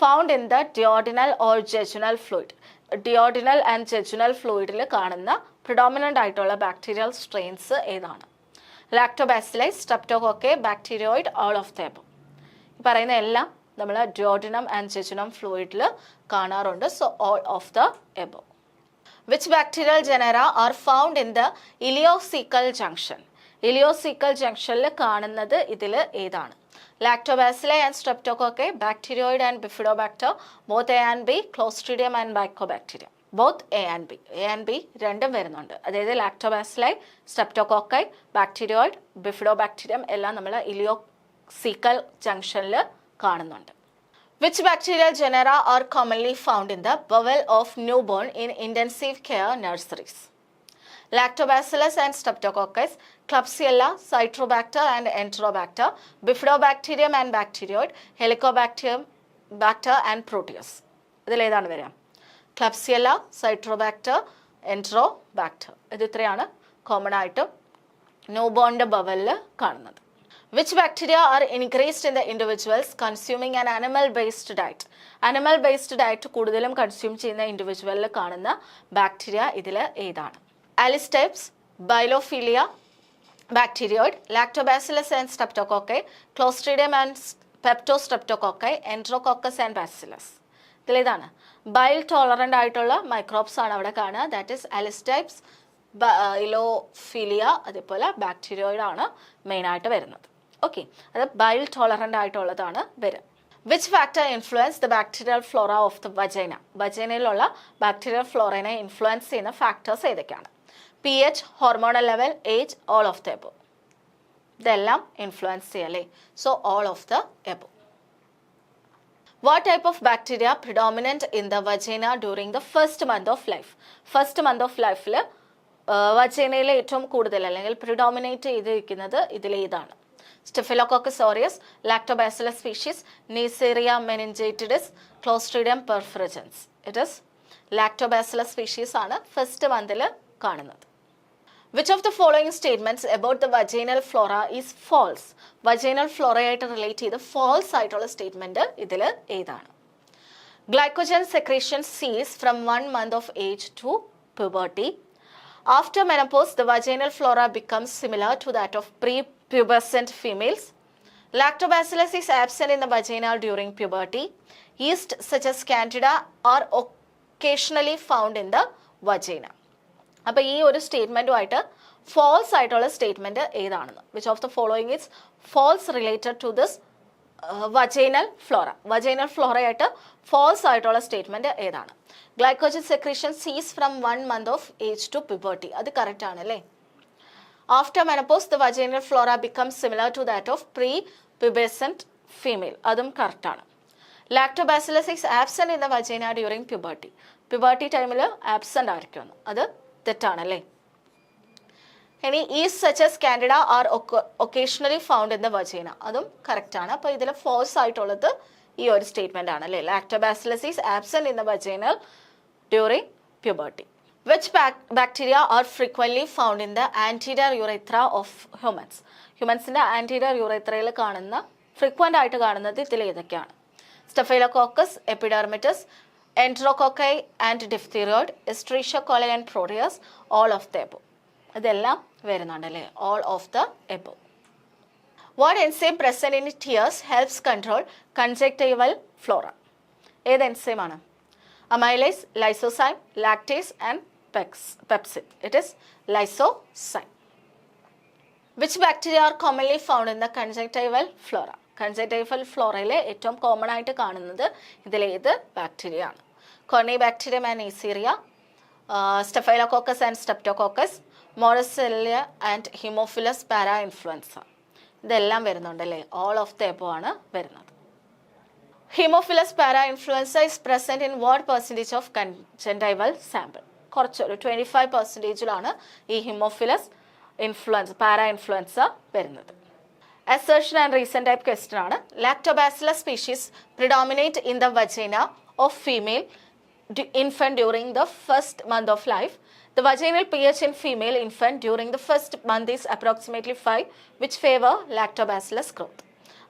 found in the duodenal or jejunal fluid? Duodenal and jejunal fluidൽ കാണുന്ന predominant ആയിട്ടുള്ള bacterial strains ഏതാണ്? Lactobacillus, streptococci, bacteroid, all of the above. ഈ പറയുന്ന എല്ലാം നമ്മൾ ഡ്യോഡിനം ആൻഡ് ജെജുനം ഫ്ലൂയിഡിൽ കാണാറുണ്ട്. So all of the above. Which bacterial genera are found in the ileocecal junction? Ileocecal ജംഗ്ഷനിൽ കാണുന്നത് ഇതിൽ ഏതാണ്? Lactobacilli and Streptococcus, Bacteroid and Bifidobacter, both A and B, Clostridium and Mycobacterium. Both A and B. A and B രണ്ടും വരുന്നുണ്ട്. അതായത് ലാക്ടോബാസിലൈ, സ്ട്രെപ്റ്റോകോക്കൈ, ബാക്ടീരിയോയിഡ്, bifidobacterium എല്ലാം നമ്മൾ ഇലിയോസീക്കൽ ജംഗ്ഷനിൽ കാണുന്നുണ്ട്. Which bacterial genera are commonly found in the bowel of newborn in intensive care nurseries? Lactobacillus and Streptococcus, Klebsiella, Citrobacter and Enterobacter, Bifidobacterium and Bacteroid, Helicobacter and Proteus. ഇതിലേതാണ് വരിക? Klebsiella, Citrobacter, Enterobacter. ഇത് ഇത്രയാണ് common ആയിട്ട് ന്യൂബോണിൻ്റെ ബവലിൽ കാണുന്നത്. Which bacteria are increased in the individuals consuming an animal-based diet? Animal-based diet കൂടുതലും consume ചെയ്യുന്ന ഇൻഡിവിജ്വലിൽ കാണുന്ന bacteria ഇതിൽ ഏതാണ്? Alisteps, Bilophila, Bacteroid, Lactobacillus and Streptococcus, Clostridium and Peptostreptococci, Enterococcus and Bacillus. ഇതിലേതാണ്? ബൈൽ ടോളറൻ്റ് ആയിട്ടുള്ള മൈക്രോബ്സ് ആണ് അവിടെ കാണുക. ദാറ്റ് ഈസ് അലിസ്റ്റൈപ്സ്, ബൈലോഫിലിയ, അതേപോലെ ബാക്ടീരിയോയിഡ് ആണ് മെയിനായിട്ട് വരുന്നത്. ഓക്കെ, അത് ബൈൽ ടോളറൻ്റ് ആയിട്ടുള്ളതാണ് വരിക. Which factor influence the bacterial flora of the vagina? വജൈനയിലുള്ള ബാക്ടീരിയൽ ഫ്ലോറനെ ഇൻഫ്ലുവൻസ് ചെയ്യുന്ന ഫാക്ടേഴ്സ് ഏതൊക്കെയാണ്? pH, hormonal level, age, all of the above. ഇതെല്ലാം ഇൻഫ്ലുവൻസ് ചെയ്യല്ലേ? So all of the above. What type of bacteria predominant in the vagina during the first month of life? First month of ലൈഫിൽ വജൈനയിൽ ഏറ്റവും കൂടുതൽ അല്ലെങ്കിൽ predominate ചെയ്തിരിക്കുന്നത് ഇതിലേതാണ്? Staphylococcus aureus, Lactobacillus species, Neisseria meningitidis, Clostridium perfringens. It is Lactobacillus species ആണ് first മന്തിൽ കാണുന്നത്. Which of the following statements about the vaginal flora is false? Vaginal flora ആയിട്ട് റിലേറ്റ് ചെയ്ത് false ആയിട്ടുള്ള സ്റ്റേറ്റ്മെന്റ് ഇതിൽ ഏതാണ്? Glycogen secretion cease from 1 month of age to puberty. After menopause, the vaginal flora becomes similar to that of prepubescent females. Lactobacillus is absent in the vagina during puberty. Yeast such as Candida are occasionally found in the vagina. അപ്പോൾ ഈ ഒരു സ്റ്റേറ്റ്മെൻറ്റുമായിട്ട് false ആയിട്ടുള്ള statement ഏതാണെന്ന്? Which of the following is false related to this vaginal flora? Vaginal ഫ്ലോറയായിട്ട് false ആയിട്ടുള്ള statement ഏതാണ്? Glycogen secretion ceases from 1 month of age to puberty. അത് കറക്റ്റ് ആണല്ലേ? After menopause the vaginal flora becomes similar to that of pre pubescent female. അതും കറക്റ്റാണ്. Lactobacillus is absent in the vagina during puberty. Puberty ടൈമിൽ absent ആയിരിക്കുമെന്ന്. അത് തെറ്റാണല്ലേ? ഇനി east such as candida are occasionally found in the vagina. അതും കറക്റ്റാണ്. അപ്പോൾ ഇതിൽ ഫോൾസ് ആയിട്ടുള്ളത് ഈ ഒരു സ്റ്റേറ്റ്മെൻ്റ് ആണ് അല്ലേ? Lactobacillus is absent in the vaginal during puberty. Which bacteria are frequently found in the anterior urethra of humans? ഹ്യൂമൻസിൻ്റെ ആൻറ്റീരിയർ യൂറേത്രയിൽ കാണുന്ന ഫ്രീക്വൻ്റ് ആയിട്ട് കാണുന്നത് ഇതിൽ ഏതൊക്കെയാണ്? Staphylococcus, epidermidis, Enterococci and diphtheroid, Escherichia coli and Proteus, all of the above. ഇതെല്ലാം വരുന്നുണ്ടല്ലേ? all of the above. What enzyme present in tears helps control conjunctival flora? ഏത് enzyme ആണ്? Amylase, lysozyme, lactase and pepsin. It is lysozyme. Which bacteria are commonly found in the conjunctival flora? Conjunctival ഫ്ലോറയിലെ ഏറ്റവും common ആയിട്ട് കാണുന്നത് ഇതിലേത് bacteria ആണ്? Corynebacterium and Neisseria, Staphylococcus and Streptococcus, Moraxella and Haemophilus parainfluenzae. ഇതെല്ലാം വരുന്നുണ്ട് അല്ലേ? All of the above ആണ് വരുന്നത്. Haemophilus parainfluenzae is present in what percentage of conjunctival sample? കുറച്ചൊരു 25%ലാണ് ഈ ഹിമോഫിലസ് ഇൻഫ്ലുവൻസ പാരാ ഇൻഫ്ലുവൻസ വരുന്നത്. Assertion and reason type question ആണ്. Lactobacillus species predominate in the vagina of female infant during the first month of life. The vaginal pH in female infant during the first month is approximately 5, which favor lactobacillus growth.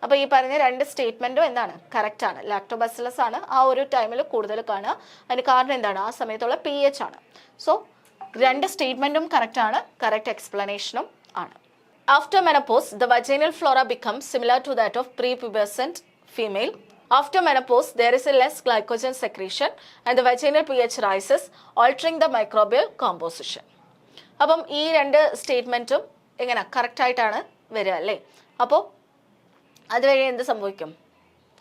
അപ്പോൾ ഈ പറഞ്ഞ രണ്ട് സ്റ്റേറ്റ്മെൻറ്റും എന്താണ്? Correct ആണ്. Lactobacillus ആണ് ആ ഒരു ടൈമിൽ കൂടുതൽ കാണുക. അതിന് കാരണം എന്താണ്? ആ സമയത്തുള്ള pH ആണ്. സോ രണ്ട് സ്റ്റേറ്റ്മെൻറ്റും കറക്റ്റ് ആണ്, കറക്റ്റ് എക്സ്പ്ലനേഷനും ആണ്. After menopause the vaginal flora becomes similar to that of prepubescent female. After menopause, there is a less glycogen secretion and the vaginal pH rises, altering the microbial composition. അപ്പം ഈ രണ്ട് സ്റ്റേറ്റ്മെൻറ്റും എങ്ങനെ കറക്റ്റായിട്ടാണ് വരിക അല്ലേ? അപ്പോൾ അതുവഴി എന്ത് സംഭവിക്കും?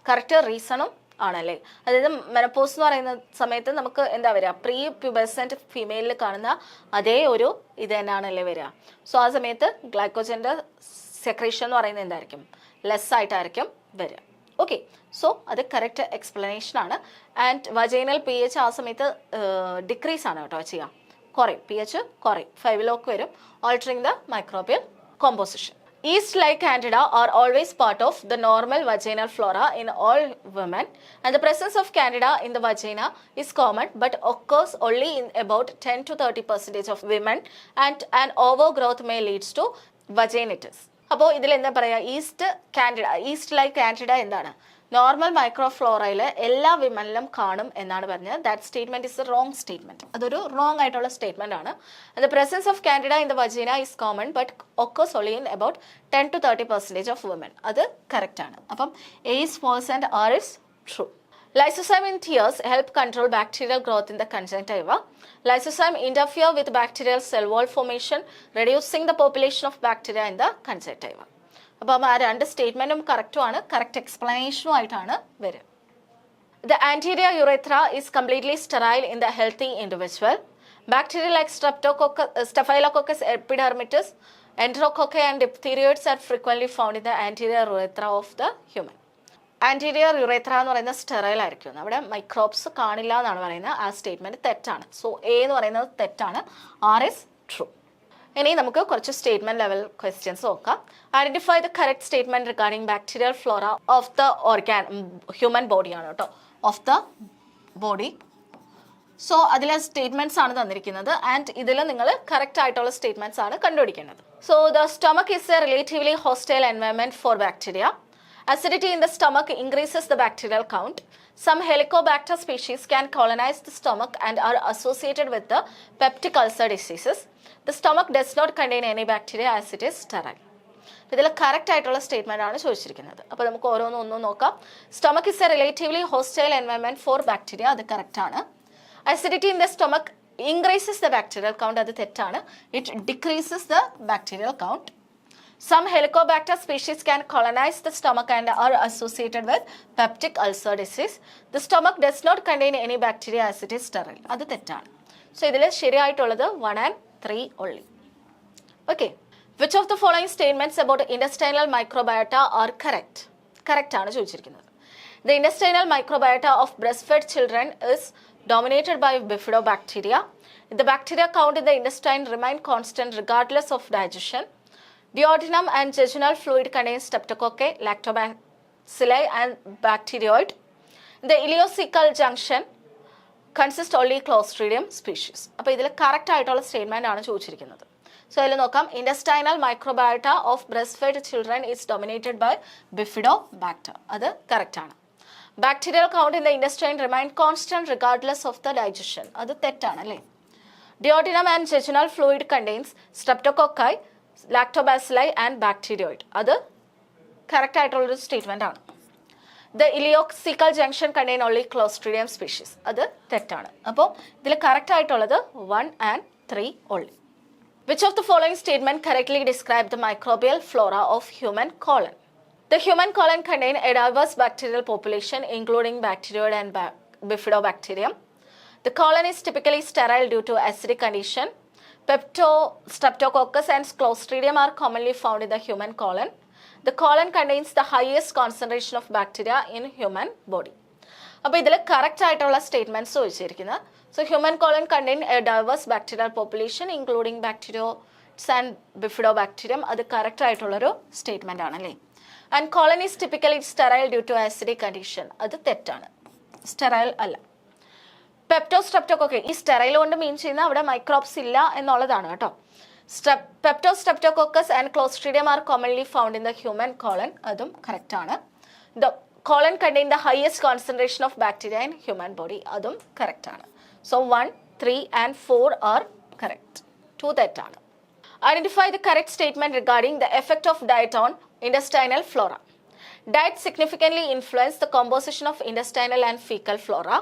കറക്റ്റ് റീസണും ആണല്ലേ? അതായത് മെനപ്പോസ് എന്ന് പറയുന്ന സമയത്ത് നമുക്ക് എന്താ വരിക? പ്രീ പ്യൂബസെൻറ്റ് ഫീമെയിലിൽ കാണുന്ന അതേ ഒരു ഇത് തന്നെയാണല്ലേ വരിക. സോ ആ സമയത്ത് ഗ്ലൈക്കോജൻ്റെ സെക്രീഷൻ എന്ന് പറയുന്നത് എന്തായിരിക്കും? ലെസ് ആയിട്ടായിരിക്കും വരിക. ഓക്കെ, സോ അത് കറക്റ്റ് എക്സ്പ്ലനേഷൻ ആണ്. ആൻഡ് വജൈനൽ pH ആ സമയത്ത് ഡിക്രീസ് ആണ് കേട്ടോ ചെയ്യുക, കുറയും, pH കുറയും, 5 വരും, altering the microbial composition. Yeast like candida are always part of the normal vaginal flora in all women, and the presence of candida in the vagina is common but occurs only in about 10 to 30% of women, and an overgrowth may leads to vaginitis. അപ്പോൾ ഇതിൽ എന്താ പറയുക? Yeast like candida എന്താണ്? Normal മൈക്രോഫ്ലോറയിൽ എല്ലാ വിമനിലും കാണും എന്നാണ് പറഞ്ഞത്. That statement is a wrong statement. അതൊരു റോങ് ആയിട്ടുള്ള സ്റ്റേറ്റ്മെന്റ് ആണ്. The presence of candida in the vagina is common but occurs only in about 10 to 30% of women. അത് കറക്റ്റ് ആണ്. അപ്പം A is false and R is true. Lysozyme in tears help control bacterial growth in the conjunctiva. Lysozyme interfere with bacterial cell wall formation, reducing the population of bacteria in the conjunctiva. അപ്പം ആ രണ്ട് സ്റ്റേറ്റ്മെൻറ്റും കറക്റ്റും ആണ്, correct എക്സ്പ്ലനേഷനും ആയിട്ടാണ് വരിക. The anterior urethra is completely sterile in the healthy individual. Bacteria like Staphylococcus epidermidis, Enterococci and diphtherioids are frequently found in the anterior urethra of the human. Anterior യുറേത്ര എന്ന് പറയുന്നത് sterile ആയിരിക്കും. അവിടെ മൈക്രോബ്സ് കാണില്ല എന്നാണ് പറയുന്നത്. ആ സ്റ്റേറ്റ്മെൻറ്റ് തെറ്റാണ്. So A എന്ന് പറയുന്നത് തെറ്റാണ്, ആർ ഇസ് ട്രൂ. ഇനി നമുക്ക് കുറച്ച് സ്റ്റേറ്റ്മെൻറ്റ് ലെവൽ ക്വസ്റ്റ്യൻസ് നോക്കാം. Identify the correct statement regarding bacterial flora of the human ബോഡിയാണ് കേട്ടോ, ഓഫ് ദ ബോഡി. സോ അതിലെ സ്റ്റേറ്റ്മെൻറ്റ്സ് ആണ് തന്നിരിക്കുന്നത്. ആൻഡ് ഇതിൽ നിങ്ങൾ കറക്റ്റ് ആയിട്ടുള്ള സ്റ്റേറ്റ്മെൻറ്റ്സ് ആണ് കണ്ടുപിടിക്കേണ്ടത്. So the stomach is a relatively hostile environment for bacteria. Acidity in the stomach increases the bacterial count. Some Helicobacter species can colonize the stomach and are associated with the peptic ulcer diseases. The stomach does not contain any bacteria as it is sterile. ഇതിൽ correct ആയിട്ടുള്ള statement ആണ് ചോദിച്ചിരിക്കുന്നത്. അപ്പോൾ നമുക്ക് ഓരോന്നും നോക്കാം. Stomach is a relatively hostile environment for bacteria, അത് correct ആണ്. Acidity in the stomach increases the bacterial count, അത് തെറ്റാണ്. It decreases the bacterial count. Some Helicobacter species can colonize the stomach and are associated with peptic ulcer disease. The stomach does not contain any bacteria as it is sterile. അത് തെറ്റാണ്. So ഇതിൽ ശരിയായിട്ടുള്ളത് 1 and 3 only. Okay. Which of the following statements about intestinal microbiota are correct? Correct ആണ് ചോദിച്ചിരിക്കുന്നത്. The intestinal microbiota of breastfed children is dominated by bifidobacteria. The bacteria count in the intestine remain constant regardless of digestion. Duodenum and jejunal fluid contains streptococci, lactobacilli and bacteroid. The ileocecal junction consists only Clostridium species. അപ്പോൾ ഇതിൽ correct ആയിട്ടുള്ള statement ആണ് ചോദിച്ചിരിക്കുന്നത്. So അതിൽ നോക്കാം. Intestinal microbiota of breast children is dominated by bifidobacter, അത് correct ആണ്. Bacterial count in the intestine remain constant regardless of the digestion, അത് തെറ്റാണ് അല്ലേ. Duodenum and jejunal fluid contains streptococci, lactobacilli and bacteroid, അത് correct ആയിട്ടുള്ളൊരു statement ആണ്. The ileocecal junction contain only Clostridium species, അത് തെറ്റാണ്. അപ്പോൾ ഇതിൽ കറക്റ്റ് ആയിട്ടുള്ളത് 1 and 3 only. Which of the following statement correctly describe the microbial flora of human colon? The human colon contain a diverse bacterial population including bacteroid and bifidobacterium. The colon is typically sterile due to acidic condition. Streptococcus and Clostridium are commonly found in the human colon. The colon contains the highest concentration of bacteria in human body. അപ്പോൾ ഇതിൽ correct ആയിട്ടുള്ള statements ചോദിച്ചിരിക്കുന്നത്. So human colon contain a diverse bacterial population including bacteroids and Bifidobacterium. അത് correct ആയിട്ടുള്ളൊരു statement ആണ് അല്ലേ. And colon is typically sterile due to acidic condition. അത് തെറ്റാണ്, സ്റ്റെറൈൽ അല്ല. പെപ്റ്റോസ്ട്രെപ്റ്റോകോക്കെ, ഈ സ്റ്റെറൈൽ കൊണ്ട് മീൻ ചെയ്യുന്ന അവിടെ മൈക്രോബ്സ് ഇല്ല എന്നുള്ളതാണ് കേട്ടോ. Peptostreptococcus and Clostridium are commonly found in the human colon. അതും കറക്റ്റ് ആണ്. The colon contain the highest concentration of bacteria in human body. അതും കറക്റ്റ് ആണ്. So 1, 3 and 4 are correct. 2 തെറ്റാണ്. Identify the correct statement regarding the effect of diet on intestinal flora. Diet significantly influence the composition of intestinal and fecal flora.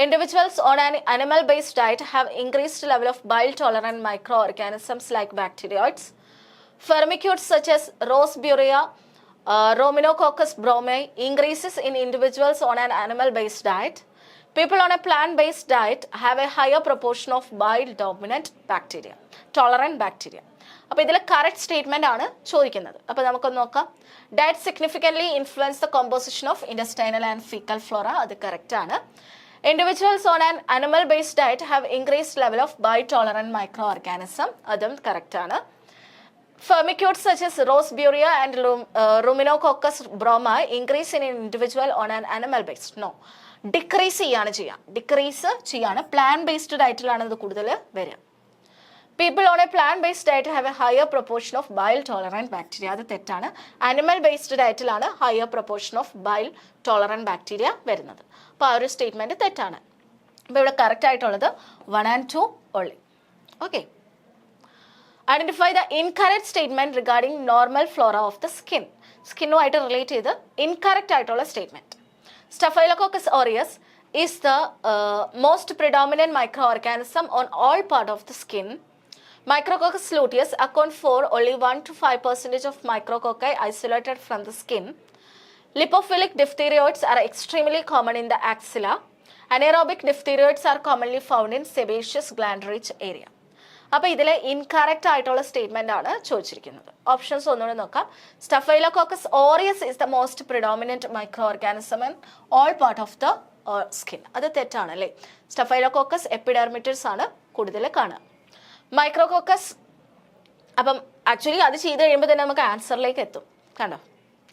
Individuals on an animal-based diet have increased level of bile-tolerant microorganisms like bacteroids. Firmicutes such as Roseburia, Rominococcus bromei increases in individuals on an animal-based diet. People on a plant-based diet have a higher proportion of bile-dominant bacteria, tolerant bacteria. അപ്പോൾ ഇതിൽ correct statement ആണ് ചോദിക്കുന്നത്. അപ്പോൾ നമുക്കൊന്ന് നോക്കാം. Diet significantly influence the composition of intestinal and fecal flora. അത് correct ആണ്. Individuals on an animal based diet have increased level of bile tolerant microorganism. അതും കറക്റ്റ് ആണ്. Firmicutes such as Roseburia and Ruminococcus ബ്രോമ increase in individual on an animal based. No, decrease ചെയ്യാണ്. Plant based ഡയറ്റിലാണ് ഇത് കൂടുതൽ വരിക. People on a plant-based diet have a higher proportion of bile-tolerant bacteria. അത് തെറ്റാണ്. Animal-based ഡയറ്റിലാണ് higher proportion of bile-tolerant bacteria വരുന്നത്. അപ്പോൾ ആ ഒരു സ്റ്റേറ്റ്മെന്റ് തെറ്റാണ്. അപ്പോൾ ഇവിടെ കറക്റ്റ് ആയിട്ടുള്ളത് 1 and 2 only. Okay. Identify the incorrect statement regarding normal flora of the skin. സ്കിന്നുമായിട്ട് റിലേറ്റ് ചെയ്ത് ഇൻകറക്റ്റ് ആയിട്ടുള്ള statement. Staphylococcus aureus is the most predominant microorganism on all part of the skin. Micrococcus luteus account for only 1 to 5% of micrococci isolated from the skin. Lipophilic diphterioids are extremely common in the axilla. Anaerobic diphterioids are commonly found in sebaceous gland-rich area. അപ്പോൾ ഇതിൽ incorrect ആയിട്ടുള്ള statement ആണ് ചോദിച്ചിരിക്കുന്നത്. Options ഒന്നുകൂടെ നോക്കാം. Staphylococcus aureus is the most predominant microorganism in all part of the skin. അത് തെറ്റാണ് അല്ലേ. സ്റ്റഫൈലോകോക്കസ് എപ്പിഡെർമിറ്റിസ് ആണ് കൂടുതൽ കാണുക. മൈക്രോകോക്കസ്, അപ്പം ആക്ച്വലി അത് ചെയ്ത് കഴിയുമ്പോൾ തന്നെ നമുക്ക് ആൻസറിലേക്ക് എത്തും. കണ്ടോ,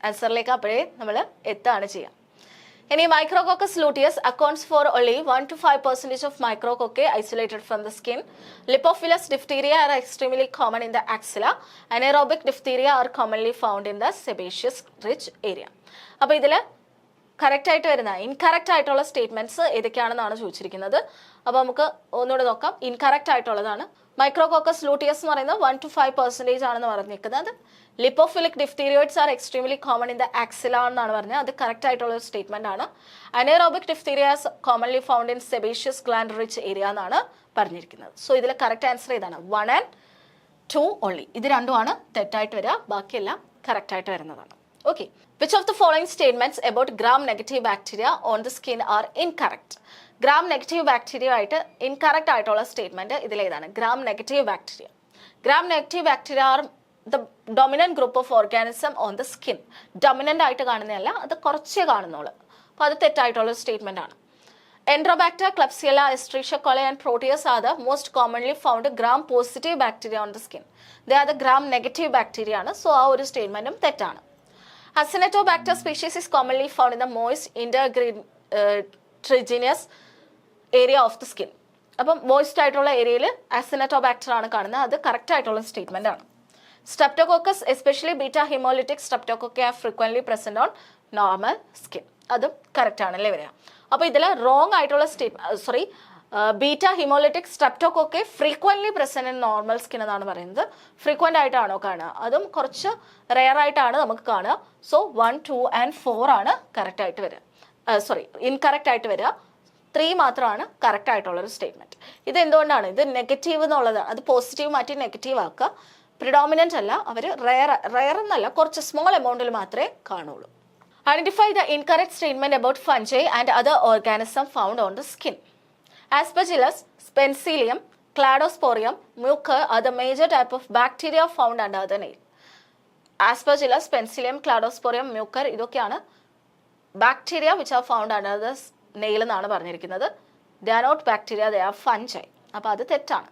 ആൻസറിലേക്ക് അപ്പോഴേ നമ്മൾ എത്തുകയാണ് ചെയ്യുക. ഇനി Micrococcus luteus accounts for only 1 to 5% of micrococci isolated from the skin. Lipophilus diphtheria are extremely common in the axilla. Anaerobic diphtheria are commonly found in the sebaceous rich area. അപ്പോൾ ഇതിൽ കറക്റ്റ് ആയിട്ട് വരുന്ന incorrect ആയിട്ടുള്ള statements ഏതൊക്കെയാണെന്നാണ് ചോദിച്ചിരിക്കുന്നത്. അപ്പോൾ നമുക്ക് ഒന്നുകൂടെ നോക്കാം. ഇൻകറക്റ്റ് ആയിട്ടുള്ളതാണ് മൈക്രോകോക്കസ് ലൂട്ടിയസ് എന്ന് പറയുന്നത് 1 to 5% ആണെന്ന് പറഞ്ഞിരിക്കുന്നത്. Lipophilic diphtheroids are extremely common in the axilla എന്നാണ് പറഞ്ഞത്. അത് കറക്റ്റ് ആയിട്ടുള്ള ഒരു സ്റ്റേറ്റ്മെന്റ് ആണ്. Anaerobic diphtheroids commonly found in sebaceous gland rich area എന്നാണ് പറഞ്ഞിരിക്കുന്നത്. സോ ഇതിൽ കറക്റ്റ് ആൻസർ ഏതാണ്? 1 and 2 ഓൺലി. ഇത് രണ്ടുമാണ് തെറ്റായിട്ട് വരിക, ബാക്കിയെല്ലാം കറക്റ്റ് ആയിട്ട് വരുന്നതാണ്. Okay. Which of the following statements about gram-negative bacteria on the skin are incorrect? Gram-negative bacteria ആയിട്ട് ഇൻകറക്റ്റ് ആയിട്ടുള്ള സ്റ്റേറ്റ്മെന്റ് ഇതിലേതാണ്? gram-negative bacteria. Gram-negative bacteria are the dominant group of organism on the skin. Dominant ആയിട്ട് കാണുന്നതല്ല, അത് കുറച്ചേ കാണുന്നുള്ളൂ. അപ്പോൾ അത് തെറ്റായിട്ടുള്ള സ്റ്റേറ്റ്മെന്റ് ആണ്. Enterobacter, Klebsiella, Escherichia coli and Proteus are the most commonly found gram-positive bacteria on the skin. They are the gram-negative bacteria ആണ്. സോ ആ ഒരു സ്റ്റേറ്റ്മെന്റും തെറ്റാണ്. Acinetobacter species is commonly found in the moist intertriginous area of the skin. അപ്പം moist ആയിട്ടുള്ള ഏരിയയിൽ അസിനറ്റോബാക്ടർ ആണ് കാണുന്നത്. അത് കറക്റ്റ് ആയിട്ടുള്ള സ്റ്റേറ്റ്മെന്റ് ആണ്. Streptococcus especially beta haemolytic streptococci are frequently present on normal skin. അതും കറക്റ്റ് ആണല്ലേ വരിക. അപ്പോൾ ഇതിൽ റോങ് ആയിട്ടുള്ള beta haemolytic streptococci frequently present in normal skin എന്നാണ് പറയുന്നത്. ഫ്രീക്വന്റ് ആയിട്ടാണോ കാണുക? അതും കുറച്ച് റെയർ ആയിട്ടാണ് നമുക്ക് കാണുക. സോ 1, 2 and 4 ആണ് കറക്റ്റ് ആയിട്ട് വരിക. ഇൻകറക്റ്റ് ആയിട്ട് വരിക. 3 മാത്രമാണ് കറക്റ്റ് ആയിട്ടുള്ളൊരു സ്റ്റേറ്റ്മെൻറ്റ്. ഇത് എന്തുകൊണ്ടാണ്? ഇത് നെഗറ്റീവ് എന്നുള്ളതാണ്. അത് പോസിറ്റീവ് മാറ്റി നെഗറ്റീവ് ആക്കുക. പ്രിഡോമിനൻ്റ് അല്ല, അവർ റെയർ എന്നല്ല, കുറച്ച് സ്മോൾ എമൗണ്ടിൽ മാത്രമേ കാണുള്ളൂ. Identify the incorrect statement about fungi and other organism found on the skin. Aspergillus, penicillium, cladosporium, Mucor are the major type of bacteria found under the nail. Aspergillus, Penicillium, Cladosporium, Mucor ഇതൊക്കെയാണ് bacteria which are found under the nail എന്നാണ് പറഞ്ഞിരിക്കുന്നത്. They are not bacteria, they are fungi. അപ്പോൾ അത് തെറ്റാണ്.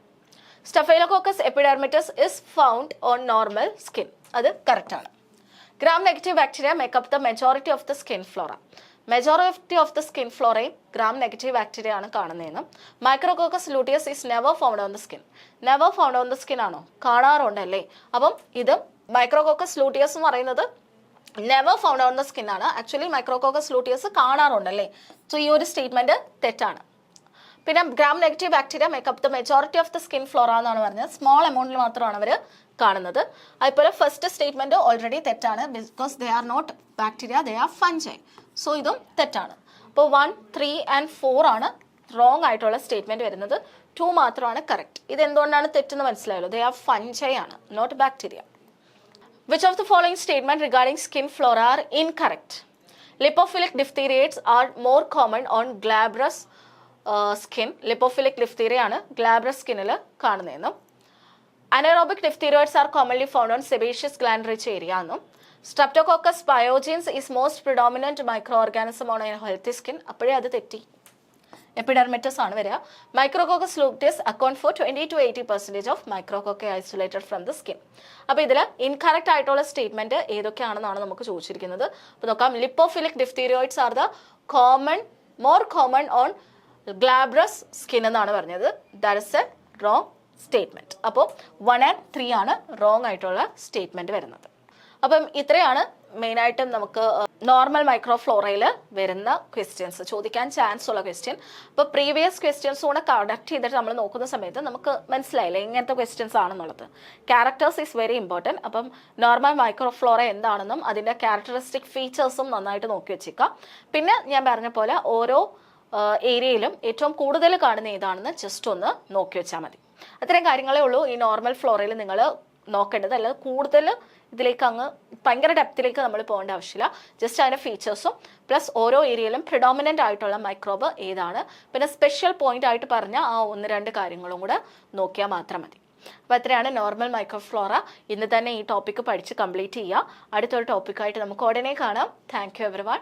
Staphylococcus epidermidis is found on normal skin. അത് കറക്റ്റാണ്. gram negative bacteria make up the majority of the skin flora. Majority of the skin ഫ്ലോറയും gram negative bacteria ആണ് കാണുന്നതെന്നും. Micrococcus luteus is never found on the skin. Never found on the skin ആണോ? കാണാറുണ്ടല്ലേ. അപ്പം ഇത് Micrococcus luteus എന്ന് പറയുന്നത് never found on the skin ആണ്. ആക്ച്വലി മൈക്രോകോക്കസ് ലൂട്ടിയസ് കാണാറുണ്ടല്ലേ. സോ ഈ ഒരു സ്റ്റേറ്റ്മെന്റ് തെറ്റാണ്. പിന്നെ gram negative bacteria make up the majority of the skin flora എന്നാണ് പറഞ്ഞത്. സ്മോൾ എമൗണ്ടിൽ മാത്രമാണ് അവർ കാണുന്നത്. അതുപോലെ ഫസ്റ്റ് സ്റ്റേറ്റ്മെന്റ് ഓൾറെഡി തെറ്റാണ്. Because they are not bacteria, they are fungi. So ഇതും തെറ്റാണ്. അപ്പോൾ 1, 3 and 4 ആണ് റോങ് ആയിട്ടുള്ള സ്റ്റേറ്റ്മെന്റ് വരുന്നത്. 2 മാത്രമാണ് കറക്റ്റ്. ഇത് എന്തുകൊണ്ടാണ് തെറ്റെന്ന് മനസ്സിലായല്ലോ. ദേ ആർ ഫഞ്ചൈ ആണ്, not bacteria. Which of the following statement regarding skin flora are incorrect? Lipophilic diphtheriates are more common on glabrous skin. Lipophilic diphtheria ആണ് glabrous skinൽ കാണുന്നതെന്നും. Anaerobic diphtheroids are commonly found on sebaceous gland rich area എന്നും. Streptococcus pyogenes is most predominant microorganism on a healthy skin. അപ്പോഴേ അത് തെറ്റി. Epidermidis ആണ് വരിക. Micrococcus luteus account for 20 to 80% of micrococci isolated from the skin. അപ്പോൾ ഇതിൽ incorrect ആയിട്ടുള്ള statement ഏതൊക്കെയാണെന്നാണ് നമുക്ക് ചോദിച്ചിരിക്കുന്നത്. അപ്പോൾ നോക്കാം. Lipophilic diphtheroids are the more common on glabrous skin എന്നാണ് പറഞ്ഞത്. That is a wrong statement. അപ്പോൾ 1 and 3 ആണ് റോങ് ആയിട്ടുള്ള സ്റ്റേറ്റ്മെന്റ് വരുന്നത്. അപ്പം ഇത്രയാണ് മെയിനായിട്ടും നമുക്ക് നോർമൽ മൈക്രോഫ്ലോറയിൽ വരുന്ന ക്വസ്റ്റ്യൻസ്, ചോദിക്കാൻ ചാൻസ് ഉള്ള ക്വസ്റ്റ്യൻ. അപ്പോൾ പ്രീവിയസ് ക്വസ്റ്റ്യൻസ് കൂടെ കണക്ട് ചെയ്തിട്ട് നമ്മൾ നോക്കുന്ന സമയത്ത് നമുക്ക് മനസ്സിലായില്ലേ എങ്ങനത്തെ ക്വസ്റ്റ്യൻസ് ആണെന്നുള്ളത്. Characters is very important. അപ്പം നോർമൽ മൈക്രോഫ്ലോറ എന്താണെന്നും അതിൻ്റെ ക്യാരക്ടറിസ്റ്റിക് ഫീച്ചേഴ്സും നന്നായിട്ട് നോക്കി വെച്ചേക്കാം. പിന്നെ ഞാൻ പറഞ്ഞ പോലെ ഓരോ ഏരിയയിലും ഏറ്റവും കൂടുതൽ കാണുന്ന ഏതാണെന്ന് ജസ്റ്റ് ഒന്ന് നോക്കി വെച്ചാൽ മതി. അത്രയും കാര്യങ്ങളേ ഉള്ളൂ ഈ നോർമൽ ഫ്ലോറയിൽ നിങ്ങൾ നോക്കേണ്ടത്. അല്ലാതെ കൂടുതൽ ഇതിലേക്ക് അങ്ങ് ഭയങ്കര ഡെപ്തിലേക്ക് നമ്മൾ പോകേണ്ട ആവശ്യമില്ല. ജസ്റ്റ് അതിൻ്റെ ഫീച്ചേഴ്സും പ്ലസ് ഓരോ ഏരിയയിലും പ്രിഡോമിനൻ്റ് ആയിട്ടുള്ള മൈക്രോബ് ഏതാണ്, പിന്നെ സ്പെഷ്യൽ പോയിന്റ് ആയിട്ട് പറഞ്ഞ ആ 1-2 കാര്യങ്ങളും കൂടെ നോക്കിയാൽ മാത്രം മതി. അപ്പോൾ അത്രയാണ് നോർമൽ മൈക്രോഫ്ലോറ. ഇന്ന് തന്നെ ഈ ടോപ്പിക്ക് പഠിച്ച് കംപ്ലീറ്റ് ചെയ്യുക. അടുത്തൊരു ടോപ്പിക്കായിട്ട് നമുക്ക് ഉടനെ കാണാം. Thank you everyone.